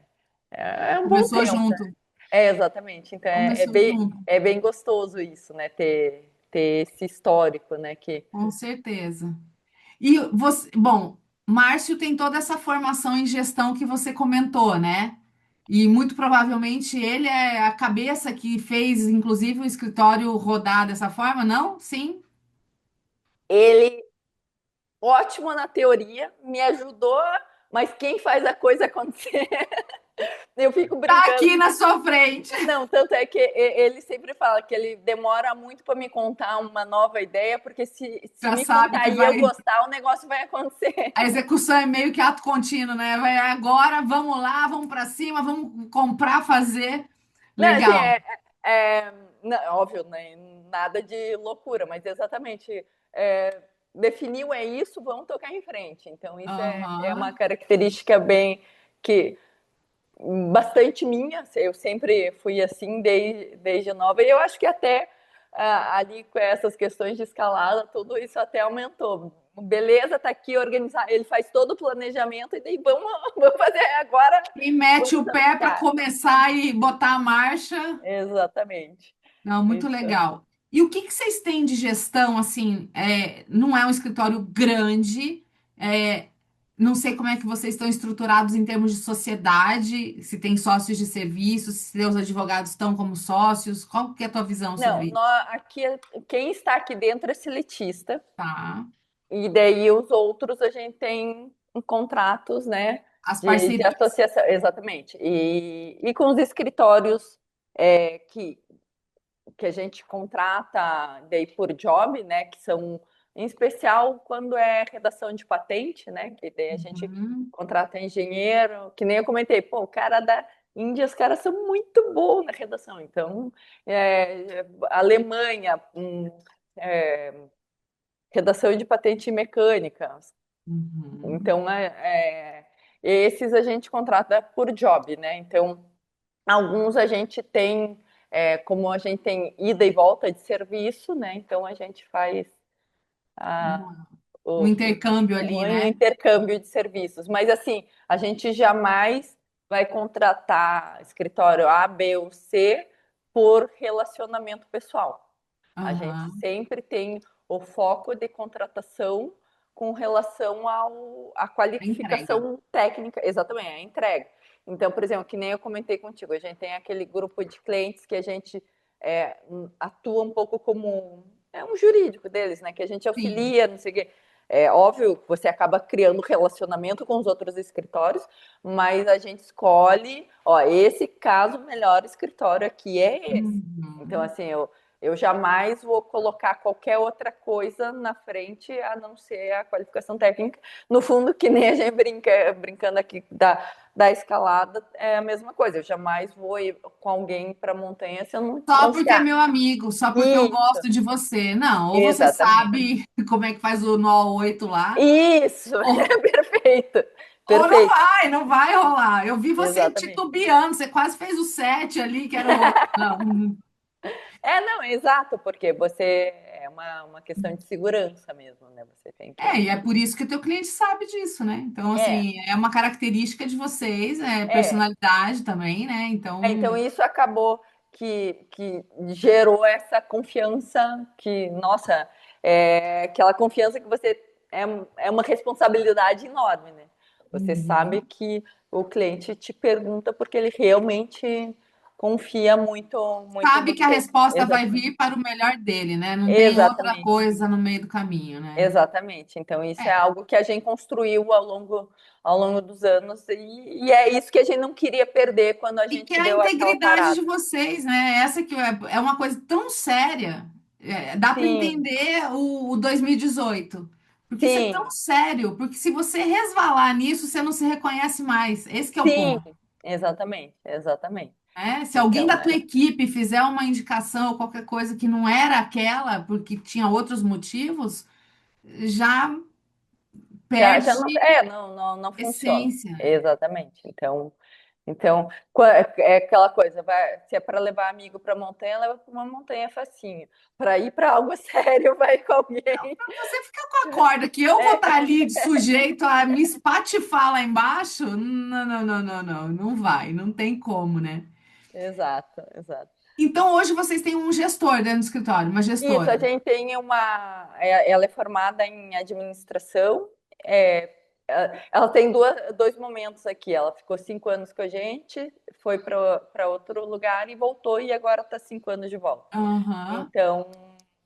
é um bom Começou tempo. junto, Exatamente. Então começou junto, é bem gostoso isso, né? Ter esse histórico, né? Que com certeza. E você, bom, Márcio tem toda essa formação em gestão que você comentou, né? E muito provavelmente ele é a cabeça que fez, inclusive, o escritório rodar dessa forma, não? Sim? ele, ótimo na teoria, me ajudou, mas quem faz a coisa acontecer? Eu fico Tá brincando. aqui na sua frente. Não, tanto é que ele sempre fala que ele demora muito para me contar uma nova ideia, porque se Já me sabe contar que e eu vai. gostar, o negócio vai acontecer. A execução é meio que ato contínuo, né? Vai agora, vamos lá, vamos para cima, vamos comprar, fazer. Não, assim, Legal. não, óbvio, né, nada de loucura, mas exatamente definiu é isso, vamos tocar em frente. Então, isso é uma Aham. característica bem que bastante minha. Eu sempre fui assim desde nova, e eu acho que até ali com essas questões de escalada, tudo isso até aumentou. beleza, tá aqui organizar. Ele faz todo o planejamento e daí vamos fazer agora. E mete o Vamos pé para aplicar. começar e botar a marcha. Exatamente. Não, muito Então, legal. E o que que vocês têm de gestão, assim, não é um escritório grande, é, não sei como é que vocês estão estruturados em termos de sociedade, se tem sócios de serviços, se seus advogados estão como sócios, qual que é a tua visão não, sobre isso? aqui, quem está aqui dentro é seletista, Tá? e daí os outros a gente tem contratos, né, As de parcerias. associação, exatamente. E com os escritórios é, que a gente contrata daí por job, né, que são, em especial, quando é redação de patente, né, que daí a gente Uhum, contrata engenheiro, que nem eu comentei, pô, o cara da Índia, os caras são muito bons na redação, então, Alemanha, é, redação de patente mecânica, uhum. então, esses a gente contrata por job, né, então, alguns a gente tem, como a gente tem ida e volta de serviço, né? Então a gente faz a, Um um o, intercâmbio ali, um né? intercâmbio de serviços. Mas assim, a gente jamais vai contratar escritório A, B ou C por relacionamento pessoal. A gente Aham. sempre tem o foco de contratação com relação à A entrega. qualificação técnica, exatamente, a entrega. Então, por exemplo, que nem eu comentei contigo, a gente tem aquele grupo de clientes que a gente atua um pouco como um jurídico deles, né? Que a gente Sim. auxilia, não sei o quê. É óbvio que você acaba criando relacionamento com os outros escritórios, mas a gente escolhe, ó, esse caso, o melhor escritório aqui é esse. Então, Uhum. assim, eu jamais vou colocar qualquer outra coisa na frente a não ser a qualificação técnica. No fundo, que nem a gente brincando aqui da escalada, é a mesma coisa. Eu jamais vou ir com alguém para a montanha se eu não Só porque é confiar. meu amigo, só porque eu Isso, gosto de você. Não, ou você exatamente. sabe como é que faz o nó 8 lá, Isso, ou, perfeito, ou não perfeito, vai, não vai rolar. Eu vi você exatamente. titubeando, você quase fez o 7 ali, que era o 8. Não. Não, exato, porque você é uma questão de segurança mesmo, né? Você tem que. E é por isso que o teu cliente sabe disso, né? Então, É, assim, é uma característica de vocês, é é. personalidade também, né? Então, Então, isso acabou que gerou essa confiança que, nossa, aquela confiança que você é, é uma responsabilidade enorme, né? Você sabe uhum. que o cliente te pergunta porque ele realmente confia muito, muito em Sabe que a você. resposta vai Exatamente. vir para o melhor dele, né? Não tem outra Exatamente. coisa no meio do caminho, né? Exatamente. Então, isso é É. algo que a gente construiu ao longo dos anos e é isso que a gente não queria perder quando a E que gente é a deu aquela integridade de parada. vocês, né? Essa que é uma coisa tão séria. Dá para Sim, entender o 2018. Porque isso é tão sim, sério. Porque se você resvalar nisso, você não se reconhece mais. Esse que é o sim, ponto. exatamente, exatamente. Né? Se alguém Então, da tua equipe fizer uma indicação ou qualquer coisa que não era aquela, porque tinha outros motivos, já já não, perde não funciona. essência, né? Exatamente. Então, é aquela coisa, se é para levar amigo para montanha, leva para uma montanha facinho. Para ir para algo sério, vai com alguém. Você fica com a corda que eu vou estar ali sujeito a me espatifar lá embaixo? Não, não, não, não, não, não vai, não tem como, né? Exato, exato. Então hoje vocês têm um gestor dentro do escritório, uma Isso, a gestora. gente tem ela é formada em administração, é, ela tem dois momentos aqui. Ela ficou 5 anos com a gente, foi para outro lugar e voltou, e agora está 5 anos de volta. Aham. Então,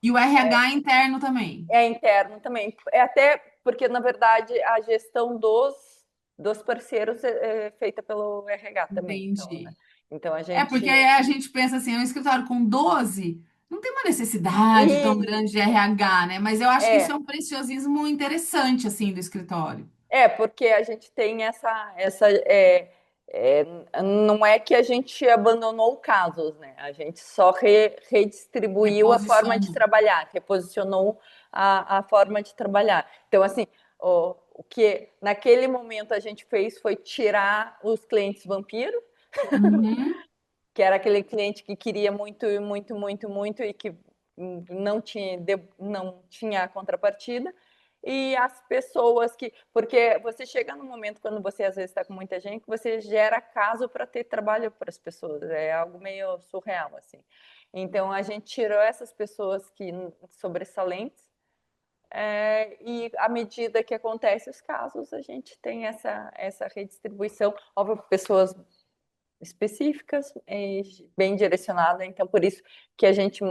E o RH interno também. é interno também. É até porque, na verdade, a gestão dos parceiros é feita pelo RH também. Então, né? Entendi. Então a É porque gente. a gente pensa assim, um escritório com 12 não tem uma necessidade tão grande de Isso, RH, né? Mas eu acho que isso é é. um preciosismo interessante, assim, do escritório. Porque a gente tem não é que a gente abandonou casos, né? A gente só redistribuiu a forma de Reposiciona. trabalhar, reposicionou a forma de trabalhar. Então, assim, o que naquele momento a gente fez foi tirar os clientes vampiro, Uhum. que era aquele cliente que queria muito, muito, muito, muito e que não tinha contrapartida. e as pessoas que. Porque você chega num momento, quando você às vezes está com muita gente, que você gera caso para ter trabalho para as pessoas. É algo meio surreal, assim. Então, a gente tirou essas pessoas que sobressalentes, e à medida que acontecem os casos, a gente tem essa redistribuição. Óbvio, pessoas específicas e bem direcionada, então por isso que a gente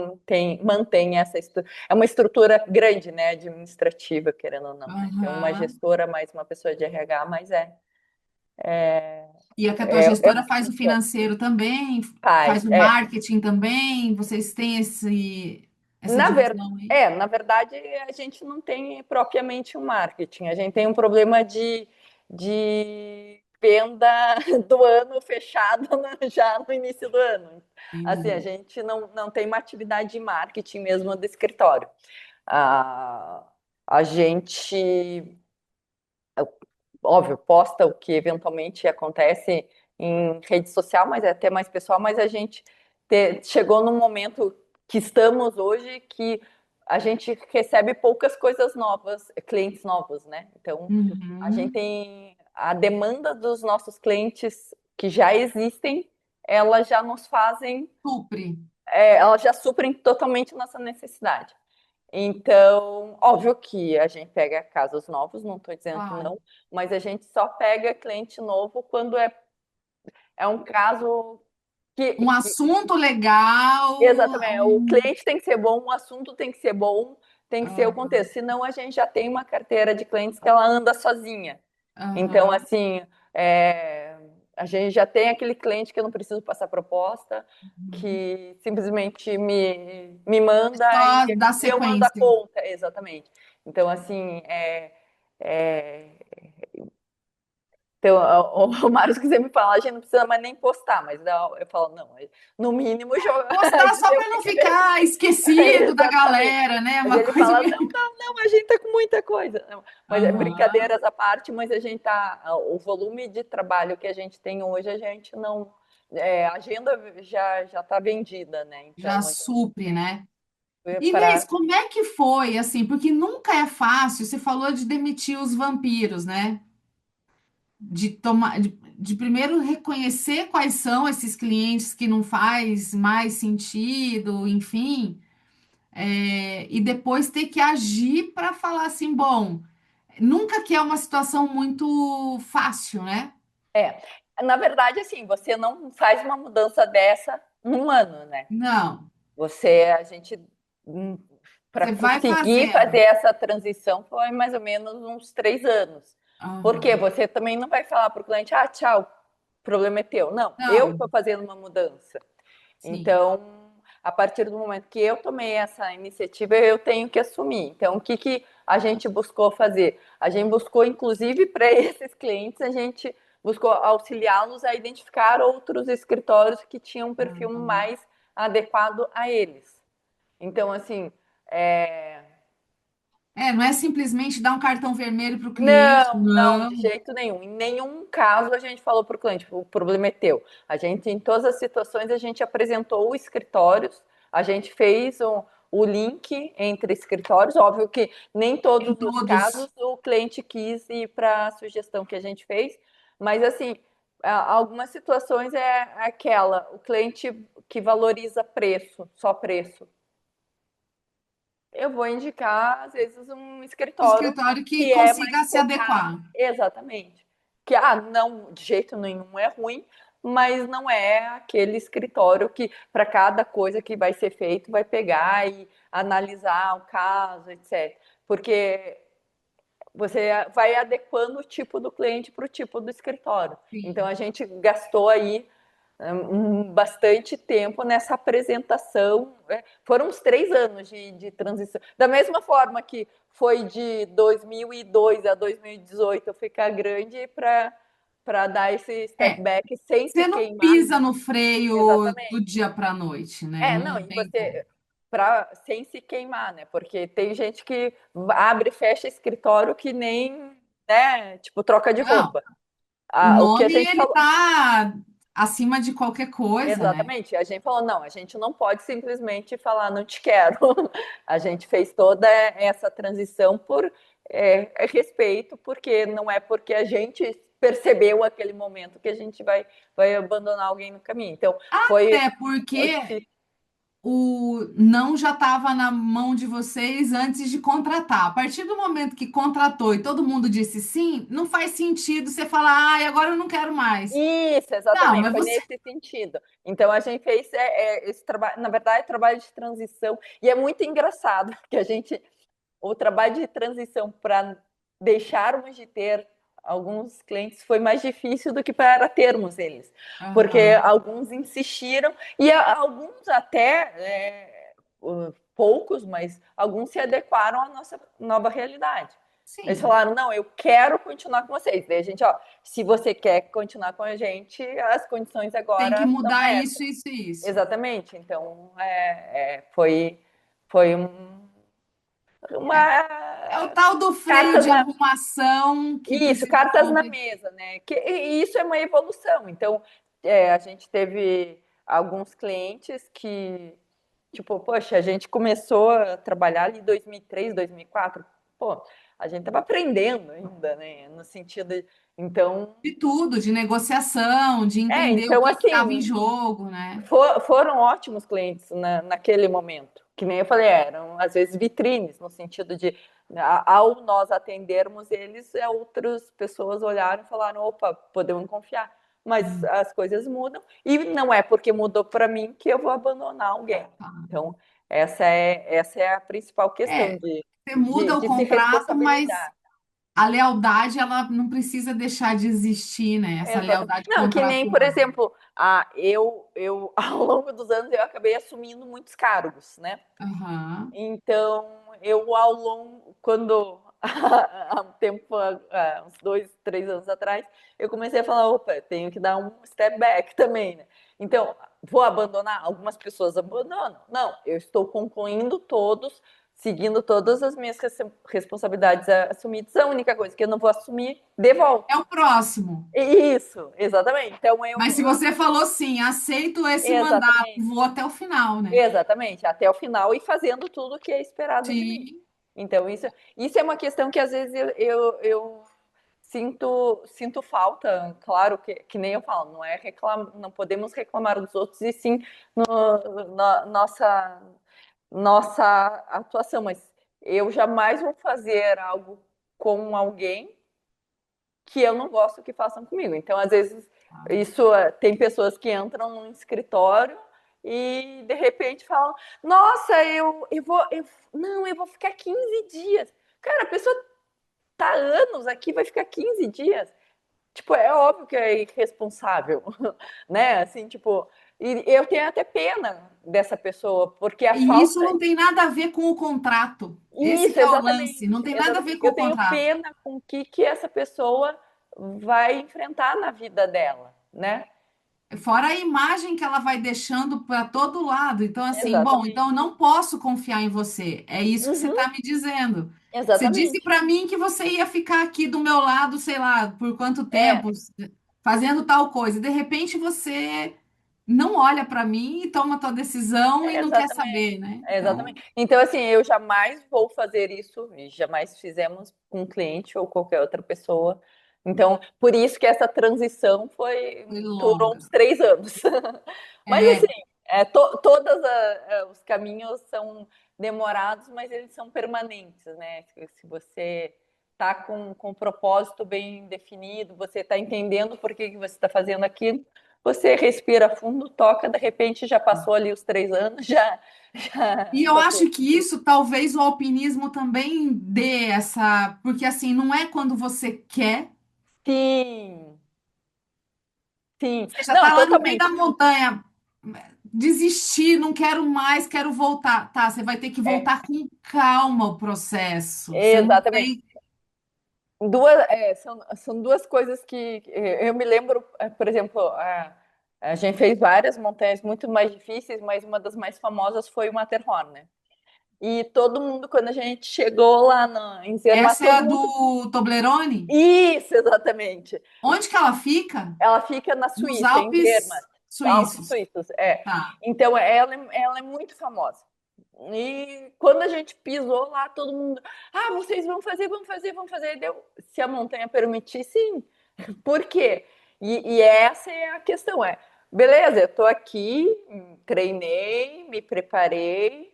mantém essa estrutura. É uma estrutura grande, né, administrativa, querendo ou não, né? Tem uma Aham. gestora mais uma pessoa de RH, mas E a tua é gestora faz o muito bom. financeiro também, faz Faz, o marketing também, vocês têm essa divisão aí? Na verdade, a gente não tem propriamente um marketing, a gente tem um problema de venda do ano fechado já no início do ano. Assim, a Entendi. gente não tem uma atividade de marketing mesmo do escritório. A, a gente, óbvio, posta o que eventualmente acontece em rede social, mas é até mais pessoal, mas a gente chegou num momento que estamos hoje que a gente recebe poucas coisas novas, clientes novos, né? Então, a gente Uhum. tem a demanda dos nossos clientes que já existem, elas já nos fazem, Supre, elas já suprem totalmente nossa necessidade. Então, óbvio que a gente pega casos novos, não estou dizendo que claro. não, mas a gente só pega cliente novo quando é um caso Um que assunto legal. exatamente, o cliente tem que ser bom, o assunto tem que ser bom, tem que ser o Aham, contexto, senão a gente já tem uma carteira de clientes que ela anda sozinha. Então, aham. assim, a gente já tem aquele cliente que eu não preciso passar proposta, Uhum. que simplesmente me manda Só e dar eu mando a sequência. conta, exatamente. Então, assim, é, então, o Mário, se quiser me falar, a gente não precisa mais nem postar, mas eu falo, não, no mínimo Postar só dizer o para que não que vem. ficar esquecido da Exatamente. galera, né? Mas Uma ele coisa fala, meio. não, a gente tá com muita coisa. Não, mas Aham. brincadeiras à parte, mas a gente tá, o volume de trabalho que a gente tem hoje, a gente não, a agenda já tá vendida, né? Já Então, a gente, supre, né? Inês, para como é que foi, assim, porque nunca é fácil, você falou de demitir os vampiros, né? De tomar, de primeiro reconhecer quais são esses clientes que não faz mais sentido, enfim, e depois ter que agir para falar assim, bom, nunca que é uma situação muito fácil, né? é, na verdade, assim, você não faz uma mudança dessa num ano, né? Não, A gente, para você vai conseguir fazer fazendo. essa transição, foi mais ou menos uns 3 anos. Porque Aham. você também não vai falar para o cliente, tchau, o problema é teu. Não, eu Não, estou fazendo uma mudança. sim. Então, a partir do momento que eu tomei essa iniciativa, eu tenho que assumir. Então, o que a gente buscou fazer? A gente buscou, inclusive, para esses clientes, a gente buscou auxiliá-los a identificar outros escritórios que tinham um perfil Aham. mais adequado a eles. Então, assim, é... Não é simplesmente dar um cartão vermelho para o cliente, não, de não. jeito nenhum. Em nenhum caso a gente falou para o cliente, o problema é teu. A gente, em todas as situações, a gente apresentou escritórios, a gente fez o link entre escritórios. Óbvio que nem Em todos os todos. casos o cliente quis ir para a sugestão que a gente fez, mas assim, algumas situações é aquela, o cliente que valoriza preço, só preço. Eu vou indicar, às vezes, um escritório Escritório que que é mais consiga se focado. adequar. Exatamente. Que, não, de jeito nenhum é ruim, mas não é aquele escritório que, para cada coisa que vai ser feito, vai pegar e analisar o caso, etc. Porque você vai adequando o tipo do cliente para o tipo do escritório. Então, Sim. a gente gastou aí bastante tempo nessa apresentação. Foram uns 3 anos de transição. Da mesma forma que foi de 2002 a 2018 eu ficar grande para dar esse step É, back sem se você não queimar. pisa no freio do Exatamente. dia para a noite, né? Não, Não e tem como. você sem se queimar, né? Porque tem gente que abre e fecha escritório que nem, né, tipo troca de Não, roupa. o O que a nome gente ele falou, tá acima de qualquer coisa, né? exatamente. A gente falou, não, a gente não pode simplesmente falar, não te quero. A gente fez toda essa transição por é respeito, porque não é porque a gente percebeu aquele momento que a gente vai abandonar alguém no caminho. Então, foi, Até foi porque difícil. o não já estava na mão de vocês antes de contratar. A partir do momento que contratou e todo mundo disse sim, não faz sentido você falar, ai, agora eu não quero mais. Isso, Não, exatamente, mas foi você. nesse sentido. Então a gente fez esse trabalho, na verdade, trabalho de transição, e é muito engraçado que o trabalho de transição para deixarmos de ter alguns clientes foi mais difícil do que para termos eles, porque Aham. alguns insistiram e alguns até poucos, mas alguns se adequaram à nossa nova realidade. Eles Sim, falaram, não, eu quero continuar com vocês. Daí a gente, ó, se você quer continuar com a gente, as condições tem que agora são mudar isso, essas. isso e isso. Exatamente. Então, foi É o uma tal do freio cartas de na arrumação que isso, cartas precisou na de. mesa, né? E isso é uma evolução. Então, a gente teve alguns clientes que, tipo, poxa, a gente começou a trabalhar ali em 2003, 2004. Pô, a gente estava aprendendo ainda, né? No sentido de, então, De tudo, de negociação, de entender o então que estava em assim, jogo, né? foram ótimos clientes naquele momento. Que nem eu falei, eram às vezes vitrines, no sentido de, ao nós atendermos eles, outras pessoas olharam e falaram: opa, podemos confiar. Mas Hum, as coisas mudam, e não é porque mudou para mim que eu vou abandonar alguém. tá. Então, essa é a principal questão É, você muda o de se contrato, mas responsabilizar. a lealdade, ela não precisa deixar de existir, né? Essa Exatamente. lealdade Não, que nem, por contratual. exemplo, ao longo dos anos eu acabei assumindo muitos cargos, né? Aham. Então, eu ao longo, quando há um tempo, há uns 2, 3 anos atrás, eu comecei a falar, opa, tenho que dar um step back também, né? Então, vou abandonar? Algumas pessoas abandonam. Não, eu estou concluindo todos, seguindo todas as minhas responsabilidades assumidas. A única coisa que eu não vou assumir, É devolto. o próximo. Isso, exatamente. Então, Mas se você falou sim, aceito esse mandato, exatamente. vou até o final, né? Exatamente, até o final e fazendo tudo o que é esperado de mim. Sim, Então, isso é uma questão que às vezes eu sinto falta, claro que nem eu falo, não podemos reclamar dos outros, e sim nossa atuação, mas eu jamais vou fazer algo com alguém que eu não gosto que façam comigo. Então, às vezes, tem pessoas que entram num escritório e de repente falam: Nossa, não, eu vou ficar 15 dias. Cara, a pessoa tá anos aqui, vai ficar 15 dias. Tipo, é óbvio que é irresponsável, né? Assim, tipo, e eu tenho até pena dessa pessoa, porque a e isso falta. não tem nada a ver com o contrato. Esse Isso, que é o lance, não exatamente, tem nada a ver exatamente. com Eu o tenho contrato. pena com o que essa pessoa vai enfrentar na vida dela, né? Fora a imagem que ela vai deixando para todo lado. Então, assim, bom, então Exatamente. eu não posso confiar em você. É isso que você Uhum, está me dizendo. Você disse exatamente. para mim que você ia ficar aqui do meu lado, sei lá, por quanto É, tempo, fazendo tal coisa. De repente você não olha para mim e toma tua decisão e não quer exatamente. saber, né? Então, Exatamente. Então, assim, eu jamais vou fazer isso, e jamais fizemos com um cliente ou qualquer outra pessoa. Então, por isso que essa transição foi durou longa. uns 3 anos. Mas, assim, É, todos os caminhos são demorados, mas eles são permanentes, né? Se você está com um propósito bem definido, você está entendendo por que você está fazendo aquilo, você respira fundo, toca, de repente já passou ali os 3 anos, e eu tá acho tudo. que isso talvez o alpinismo também dê essa, porque assim, não é quando você quer. Sim, sim. Você já Não, está lá no meio totalmente. da montanha, desistir, não quero mais, quero voltar. Tá, você vai ter que É, voltar com calma o processo. Você não exatamente. tem. São duas coisas que eu me lembro, por exemplo, a gente fez várias montanhas muito mais difíceis, mas uma das mais famosas foi o Matterhorn, né? E todo mundo, quando a gente chegou lá em Zermatt, Essa é todo a mundo. do Toblerone? Isso, exatamente. Onde que ela fica? Ela fica na Nos Suíça, em Zermatt, Alpes Alpes suíços. Suíços, é. Tá. Então, ela é muito famosa. E quando a gente pisou lá, todo mundo, vocês vão fazer, vão fazer, vão fazer. Deu, se a montanha permitir, sim. Por quê? E essa é a questão, beleza, eu tô aqui, treinei, me preparei,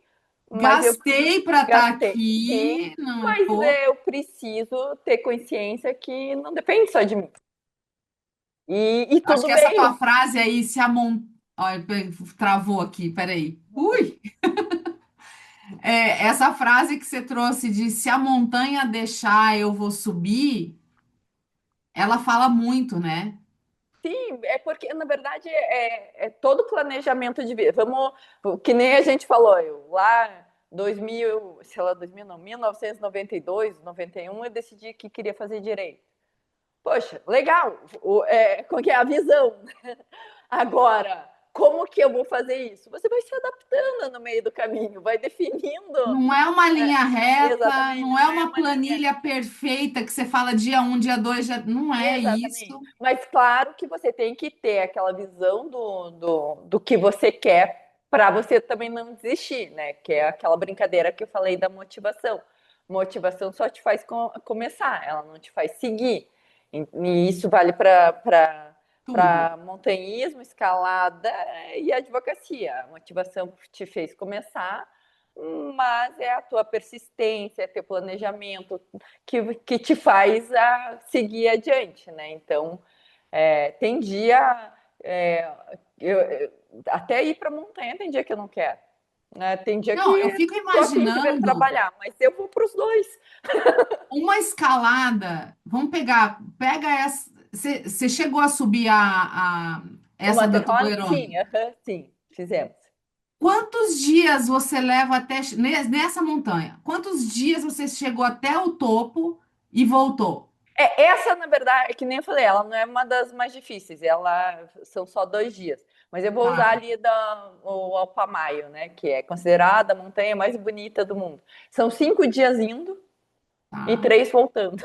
mas eu Gastei para estar gastei, sim, aqui, não é mas pouco. eu preciso ter consciência que não depende só de mim. E Acho tudo que essa tua bem. frase aí se amon... Olha, travou aqui, peraí. Ui! Essa frase que você trouxe de se a montanha deixar, eu vou subir, ela fala muito, né? Sim, é porque, na verdade, é todo planejamento de vida. Vamos, que nem a gente falou, eu lá 2000, sei lá, 2000 não, 1992, 91, eu decidi que queria fazer direito. Poxa, legal, como que é a visão? Agora, como que eu vou fazer isso? Você vai se adaptando no meio do caminho, vai definindo. Não é uma É, linha reta, exatamente, não é não é uma uma linha. planilha perfeita que você fala dia um, dia 2, não é Exatamente. isso. Mas claro que você tem que ter aquela visão do que você quer para você também não desistir, né? Que é aquela brincadeira que eu falei da motivação. Motivação só te faz começar, ela não te faz seguir. E isso vale Tudo. para montanhismo, escalada e advocacia. A motivação te fez começar, mas é a tua persistência, é teu planejamento que te faz seguir adiante, né? Então, tem dia, é, até ir para a montanha tem dia que eu não quero, né? Tem dia Não, eu que fico tô a fim de ver imaginando trabalhar, mas eu vou para os dois. uma escalada. Vvamos pegar, pega essa. Você chegou a subir O essa da Matterhorn, sim, Toblerone? sim, fizemos. Quantos dias você leva até nessa montanha? Quantos dias você chegou até o topo e voltou? Essa, na verdade, é que nem eu falei, ela não é uma das mais difíceis, ela são só 2 dias. Mas eu vou usar Tá, ali o Alpamayo, né? Que é considerada a montanha mais bonita do mundo. São 5 dias indo e tá. 3 voltando.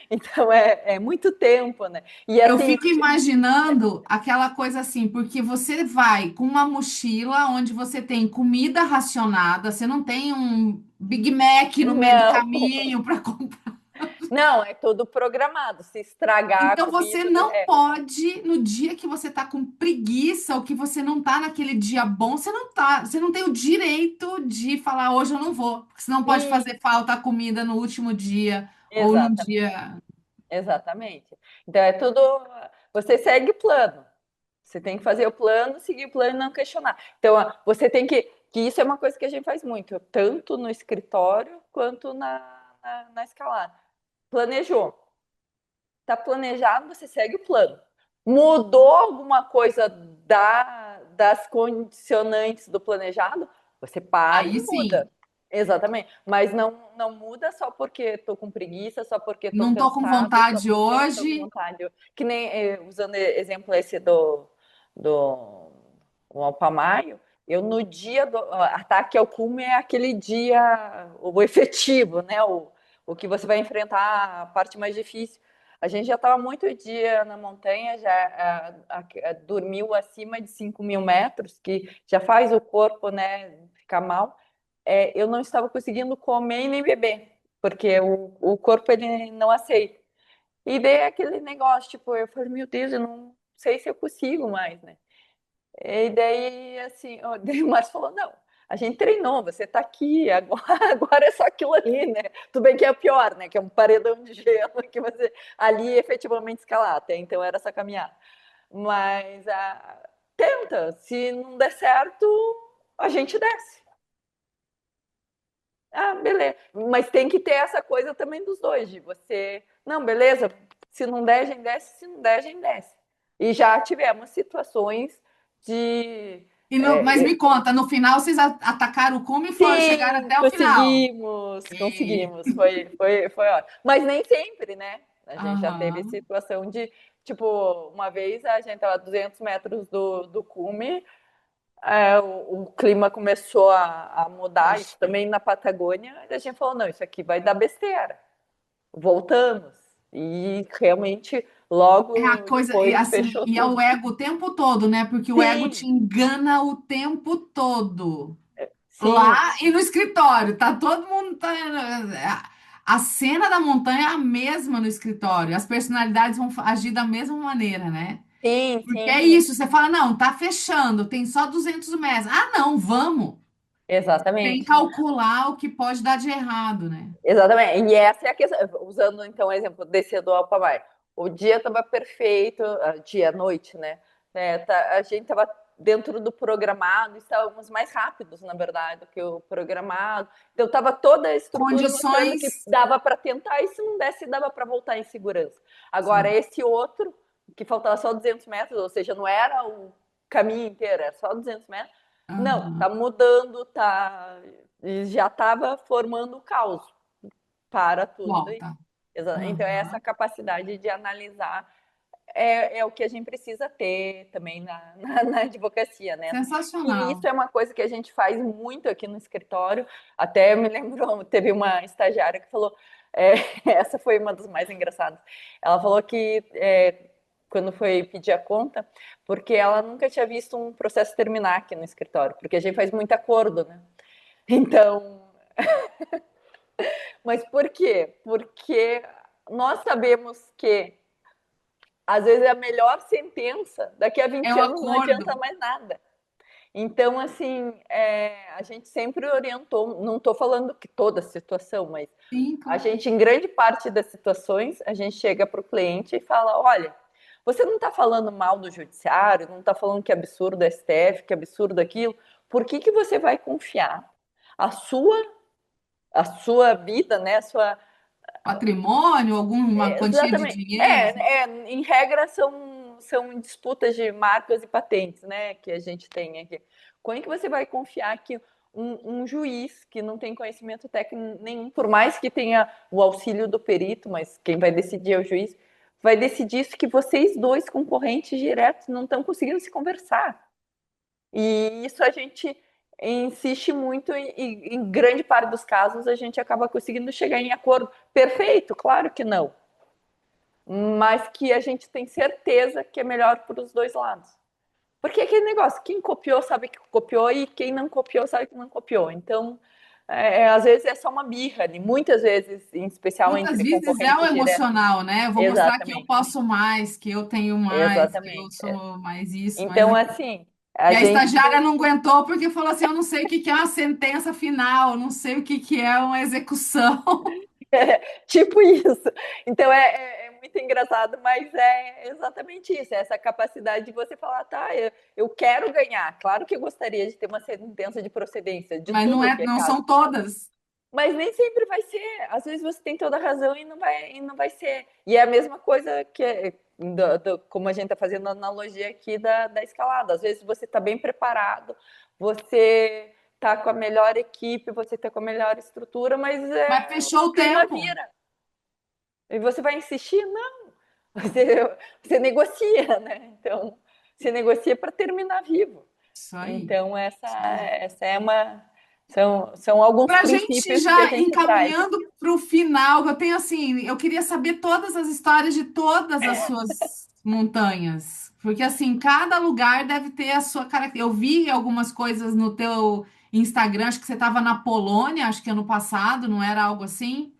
Então é muito tempo, né? E Eu assim, fico imaginando aquela coisa assim, porque você vai com uma mochila onde você tem comida racionada, você não tem um Big Mac no meio do não, caminho para comprar. não, é tudo programado. Se estragar a Então você comida, não pode, no dia que você tá com preguiça ou que você não tá naquele dia bom, você não tem o direito de falar hoje eu não vou, porque senão pode fazer falta a comida no último dia ou no exatamente, dia. exatamente. Então é tudo. Você segue o plano. Você tem que fazer o plano, seguir o plano e não questionar. Então, você tem que isso é uma coisa que a gente faz muito, tanto no escritório quanto na escalada. Planejou. Está planejado, você segue o plano. Mudou alguma coisa das condicionantes do planejado, você para e Aí muda. sim, Exatamente. Mas não muda só porque estou com preguiça, só porque estou não tô com cansado, só vontade porque não estou com hoje. vontade. Que nem, usando exemplo esse do o Alpamayo, eu no dia do ataque ao cume é aquele dia, o efetivo, né? O que você vai enfrentar a parte mais difícil. A gente já estava muito dia na montanha, já dormiu acima de 5.000 metros, que já faz o corpo, né, ficar mal. Eu não estava conseguindo comer e nem beber, porque o corpo ele não aceita. E daí aquele negócio, tipo, eu falei, meu Deus, eu não sei se eu consigo mais, né? E daí, assim, daí o Márcio falou, não, a gente treinou, você tá aqui, agora, agora é só aquilo ali, né? Tudo bem que é o pior, né? Que é um paredão de gelo que você ali efetivamente escalar, até então era essa caminhada. Mas tenta, se não der certo, a gente desce. Beleza. Mas tem que ter essa coisa também dos dois, de você, não, beleza, se não der, a gente desce, se não der, a gente desce. E já tivemos situações de Mas é, me conta, no final vocês atacaram o cume e chegaram sim, até o final. conseguimos, E... conseguimos. Foi ótimo. Mas nem sempre, né? A gente já teve Aham. situação de, tipo, uma vez a gente estava a 200 metros do cume, o clima começou a mudar, isso também na Patagônia, e a gente falou, não, isso aqui vai dar besteira. Voltamos. E realmente, É a logo coisa, e depois, assim, fechou e é o tudo. ego o tempo todo, né? Porque o ego te Sim, engana o tempo todo. Sim, Lá e no escritório, tá todo mundo tá. A cena da montanha é a mesma no escritório. As personalidades vão agir da mesma maneira, né? sim, Porque sim, é sim. isso, você fala, não, tá fechando, tem só 200 metros. Ah, não, vamos. Sem Exatamente. calcular o que pode dar de errado, né? Exatamente. E essa é a questão. Usando então o exemplo descer do Alpamar. O dia estava perfeito, dia, noite, né? A gente estava dentro do programado, estávamos mais rápidos, na verdade, do que o programado. Então estava toda a estrutura mostrando que Condições. dava para tentar e se não desse, dava para voltar em segurança. Agora, Sim. esse outro, que faltava só 200 metros, ou seja, não era o caminho inteiro, era só 200 metros. Não, Aham. tá mudando, já estava formando o caos para tudo. Volta. Então, é Aham. essa capacidade de analisar é o que a gente precisa ter também na advocacia, né? E Sensacional. isso é uma coisa que a gente faz muito aqui no escritório. Até me lembrou, teve uma estagiária que falou, é, essa foi uma das mais engraçadas. Ela falou que quando foi pedir a conta, porque ela nunca tinha visto um processo terminar aqui no escritório, porque a gente faz muito acordo, né? Então, mas por quê? Porque nós sabemos que às vezes é a melhor sentença, daqui a É 20 o anos não acordo. adianta mais nada. Então, assim, a gente sempre orientou, não estou falando que toda situação, mas Sim, a claro. gente, em grande parte das situações, a gente chega para o cliente e fala: olha, você não está falando mal do judiciário, não está falando que é absurdo a STF, que é absurdo aquilo, por que você vai confiar a sua vida, né, a sua. Patrimônio, alguma quantia de Exatamente. dinheiro. Em regra são disputas de marcas e patentes, né, que a gente tem aqui. Como é que você vai confiar que um juiz que não tem conhecimento técnico nenhum, por mais que tenha o auxílio do perito, mas quem vai decidir é o juiz, vai decidir isso que vocês dois concorrentes diretos não estão conseguindo se conversar. E isso a gente insiste muito e em grande parte dos casos a gente acaba conseguindo chegar em acordo. Perfeito? Claro que não, mas que a gente tem certeza que é melhor para os dois lados. Porque é aquele negócio, quem copiou sabe que copiou e quem não copiou sabe que não copiou. Então, às vezes é só uma birra ali, muitas vezes, em especial Muitas entre vezes é o concorrentes diretos. emocional, né? Eu vou mostrar que eu Exatamente, posso mais, que eu tenho mais, que eu exatamente. sou mais isso, mais Então, aquilo. assim, E a a gente estagiária não aguentou porque falou assim: eu não sei o que que é uma sentença final, não sei o que que é uma execução. tipo isso. Então é muito engraçado, mas é exatamente isso, é essa capacidade de você falar, tá, eu quero ganhar. Claro que eu gostaria de ter uma sentença de procedência de Mas não tudo é, que é não caso, são todas. mas nem sempre vai ser. Às vezes você tem toda a razão e não vai ser. E é a mesma coisa que como a gente está fazendo a analogia aqui da escalada. Às vezes você está bem preparado, você está com a melhor equipe, você está com a melhor estrutura, mas Mas fechou o o clima tempo. vira. E você vai insistir? Não. Você negocia, né? Então, você negocia para terminar vivo. Isso aí. Então, essa é uma. São alguns Para a gente princípios que a já gente traz. encaminhando para o final, eu tenho assim, eu queria saber todas as histórias de todas as suas montanhas, porque assim, cada lugar deve ter a sua característica. Eu vi algumas coisas no teu Instagram, acho que você estava na Polônia, acho que ano passado, não era algo assim?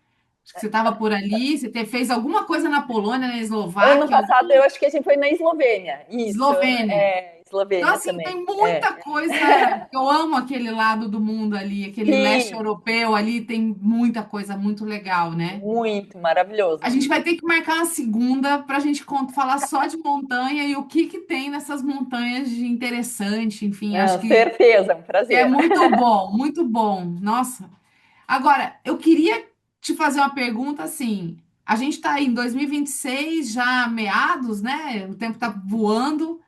Acho que você estava por ali, fez alguma coisa na Polônia, na Ano Eslováquia, passado, eu acho que a gente foi na Eslovênia. Isso, Eslovênia. Então, Eslovênia assim, também. tem muita coisa. Eu amo aquele lado do mundo ali, aquele leste Sim, europeu ali, tem muita coisa muito legal, né? muito A maravilhoso. gente vai ter que marcar uma segunda para a gente falar só de montanha e o que que tem nessas montanhas de interessante. Enfim, acho Não, que certeza, um é prazer. muito bom, muito bom. Nossa. Agora, eu queria te fazer uma pergunta assim. A gente está em 2026, já meados, né? O tempo está voando.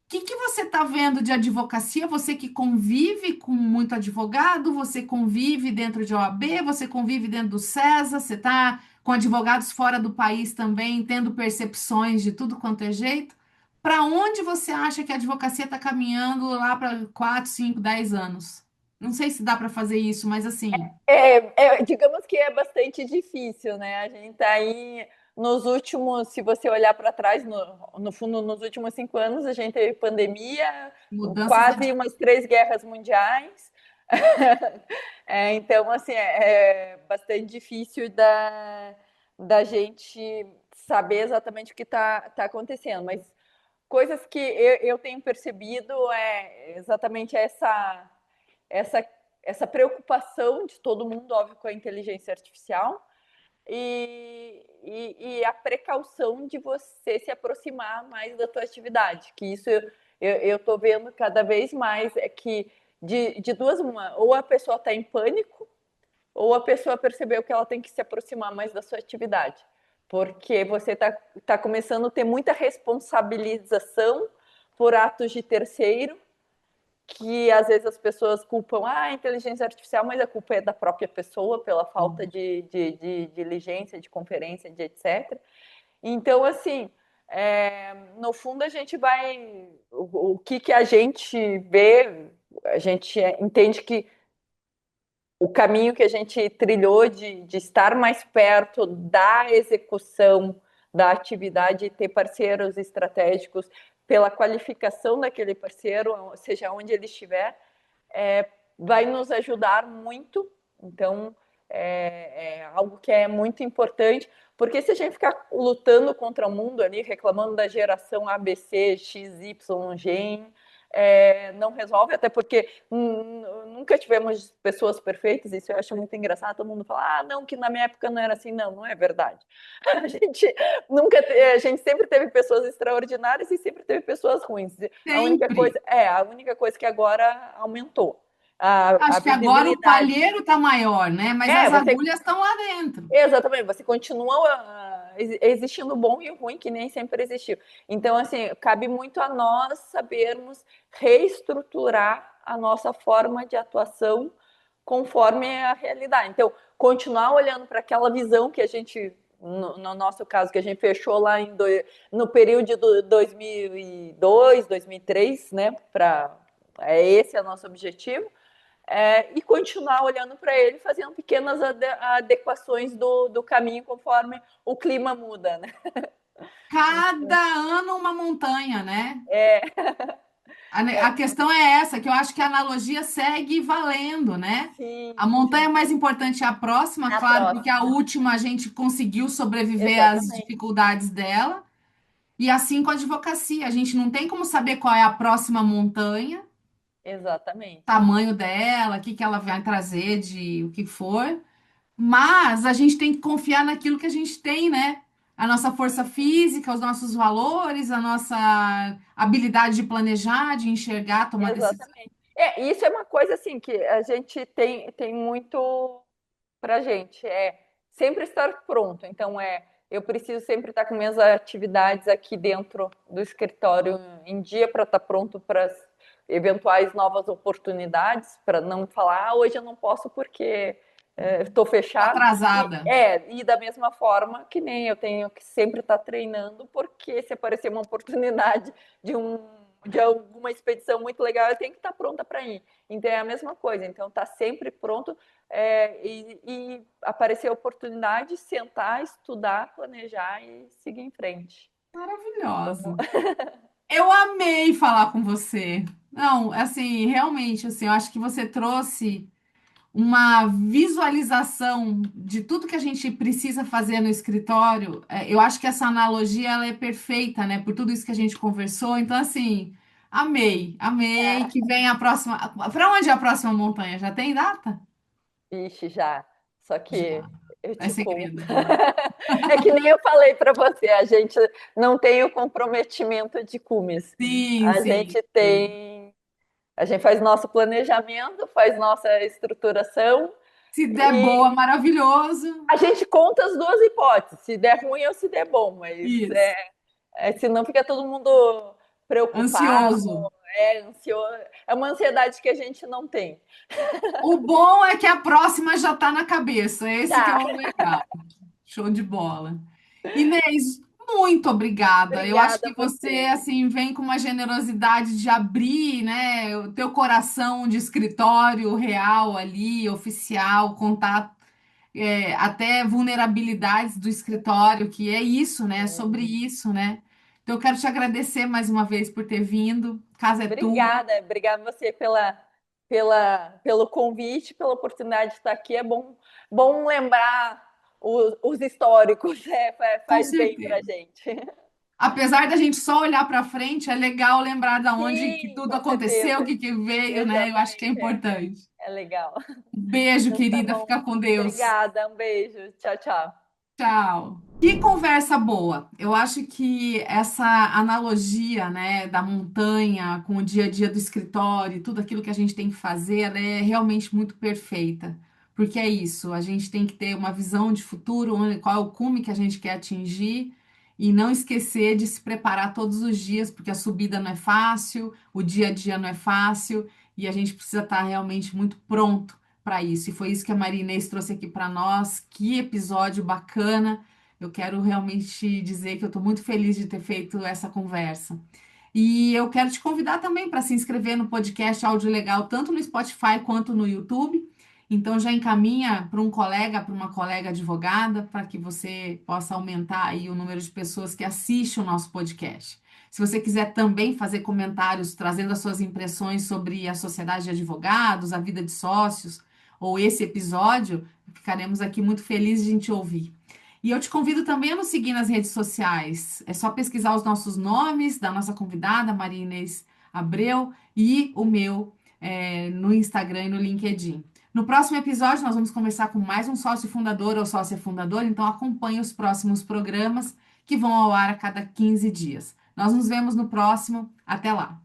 Que você está vendo de advocacia? Você que convive com muito advogado, você convive dentro de OAB, você convive dentro do CESA, você está com advogados fora do país também, tendo percepções de tudo quanto é jeito. Para onde você acha que a advocacia está caminhando lá para 4, 5, 10 anos? Não sei se dá para fazer isso, mas assim, Digamos que é bastante difícil, né? A gente está aí nos últimos, se você olhar para trás, no fundo, nos últimos 5 anos, a gente teve pandemia, mudanças. quase umas 3 guerras mundiais. Então, assim, é bastante difícil da gente saber exatamente o que tá acontecendo, mas coisas que eu tenho percebido é exatamente essa, essa preocupação de todo mundo, óbvio, com a inteligência artificial e a precaução de você se aproximar mais da tua atividade, que isso eu tô vendo cada vez mais, é que de duas uma, ou a pessoa está em pânico, ou a pessoa percebeu que ela tem que se aproximar mais da sua atividade, porque você tá começando a ter muita responsabilização por atos de terceiro, que às vezes as pessoas culpam a inteligência artificial, mas a culpa é da própria pessoa pela falta de diligência, de conferência, de etc. Então, assim, no fundo a gente vai. O que a gente vê, a gente entende que o caminho que a gente trilhou de estar mais perto da execução da atividade e ter parceiros estratégicos pela qualificação daquele parceiro, seja onde ele estiver, vai nos ajudar muito. Então, é algo que é muito importante, porque se a gente ficar lutando contra o mundo ali, reclamando da geração ABC, XY, Gen, não resolve, até porque nunca tivemos pessoas perfeitas, isso eu acho muito engraçado, todo mundo fala, não, que na minha época não era assim, não é verdade. A gente a gente sempre teve pessoas extraordinárias e sempre teve pessoas ruins. Sempre. A única coisa que agora aumentou a Acho que agora o visibilidade. palheiro está maior, né? Mas as Você agulhas estão lá dentro. exatamente, você continua existindo o bom e o ruim que nem sempre existiu. Então, assim, cabe muito a nós sabermos reestruturar a nossa forma de atuação conforme a realidade. Então, continuar olhando para aquela visão que a gente, no nosso caso, que a gente fechou lá no período de 2002, 2003, né? Esse é o nosso objetivo e continuar olhando para ele, fazendo pequenas adequações do caminho conforme o clima muda, né? Cada ano uma montanha, né? É, A questão é essa, que eu acho que a analogia segue valendo, né? A sim, montanha sim. mais importante é a próxima, A claro, porque a próxima, última a gente conseguiu sobreviver às exatamente, dificuldades dela. E assim com a advocacia, a gente não tem como saber qual é a próxima montanha, exatamente, tamanho dela, o que que ela vai trazer de o que for. Mas a gente tem que confiar naquilo que a gente tem, né? A nossa força física, os nossos valores, a nossa habilidade de planejar, de enxergar, tomar decisão. exatamente. Isso é uma coisa assim que a gente tem muito pra gente, sempre estar pronto. Então, eu preciso sempre estar com minhas atividades aqui dentro do escritório em dia para estar pronto para as eventuais novas oportunidades, para não falar, hoje eu não posso porque estou Tô fechado. atrasada. E da mesma forma que nem eu tenho que sempre estar treinando, porque se aparecer uma oportunidade de de alguma expedição muito legal, eu tenho que estar pronta para ir. Então é a mesma coisa. Então tá sempre pronto e aparecer a oportunidade, sentar, estudar, planejar e seguir em frente. Vamos. Maravilhosa. Eu amei falar com você. Não, assim, realmente, assim, eu acho que você trouxe uma visualização de tudo que a gente precisa fazer no escritório. Eu acho que essa analogia ela é perfeita, né? Por tudo isso que a gente conversou. Então, assim, amei, amei. Que vem a próxima. Para onde é a próxima montanha? Já tem data? Ixi, já. Só Já. que eu É te conto. segredo agora. É que nem eu falei para você, a gente não tem o comprometimento de cumes. Sim, A sim, gente sim. tem, a gente faz nosso planejamento, faz nossa estruturação Se der e boa, maravilhoso. a gente conta as duas hipóteses, se der ruim ou se der bom, mas Isso. senão fica todo mundo preocupado, Ansioso. ansioso. É uma ansiedade que a gente não tem. O bom é que a próxima já está na cabeça. Esse que é Tá, o legal. Show de bola. Inês, muito obrigada. Eu acho obrigada que a você você. assim vem com uma generosidade de abrir, né, o teu coração de escritório real ali, oficial, contar até vulnerabilidades do escritório, que é isso, né? É sobre isso, né? Então eu quero te agradecer mais uma vez por ter vindo. Casa é tua. Obrigada, obrigada a você pelo convite, pela oportunidade de estar aqui. É bom lembrar os históricos, Com faz bem para a certeza. gente. Apesar da gente só olhar para frente, é legal lembrar da onde que Sim, tudo com aconteceu, o certeza. que que veio, né? Eu acho que é Exatamente, importante. é legal. Um beijo, Então tá querida. bom. Fica com Deus. Obrigada, um beijo. Tchau, tchau. Tchau. Que conversa boa. Eu acho que essa analogia, né, da montanha com o dia a dia do escritório, e tudo aquilo que a gente tem que fazer, ela é realmente muito perfeita. Porque é isso, a gente tem que ter uma visão de futuro, qual é o cume que a gente quer atingir, e não esquecer de se preparar todos os dias, porque a subida não é fácil, o dia a dia não é fácil, e a gente precisa estar realmente muito pronto para isso. E foi isso que a Maria Inês trouxe aqui para nós. Que episódio bacana. Eu quero realmente dizer que eu estou muito feliz de ter feito essa conversa. E eu quero te convidar também para se inscrever no podcast Áudio Legal, tanto no Spotify quanto no YouTube. Então já encaminha para um colega, para uma colega advogada, para que você possa aumentar aí o número de pessoas que assistem o nosso podcast. Se você quiser também fazer comentários, trazendo as suas impressões sobre a sociedade de advogados, a vida de sócios, ou esse episódio, ficaremos aqui muito felizes de te ouvir. E eu te convido também a nos seguir nas redes sociais. É só pesquisar os nossos nomes da nossa convidada, Maria Inês Abreu, e o meu no Instagram e no LinkedIn. No próximo episódio, nós vamos conversar com mais um sócio fundador ou sócia fundadora, então acompanhe os próximos programas que vão ao ar a cada 15 dias. Nós nos vemos no próximo. Até lá!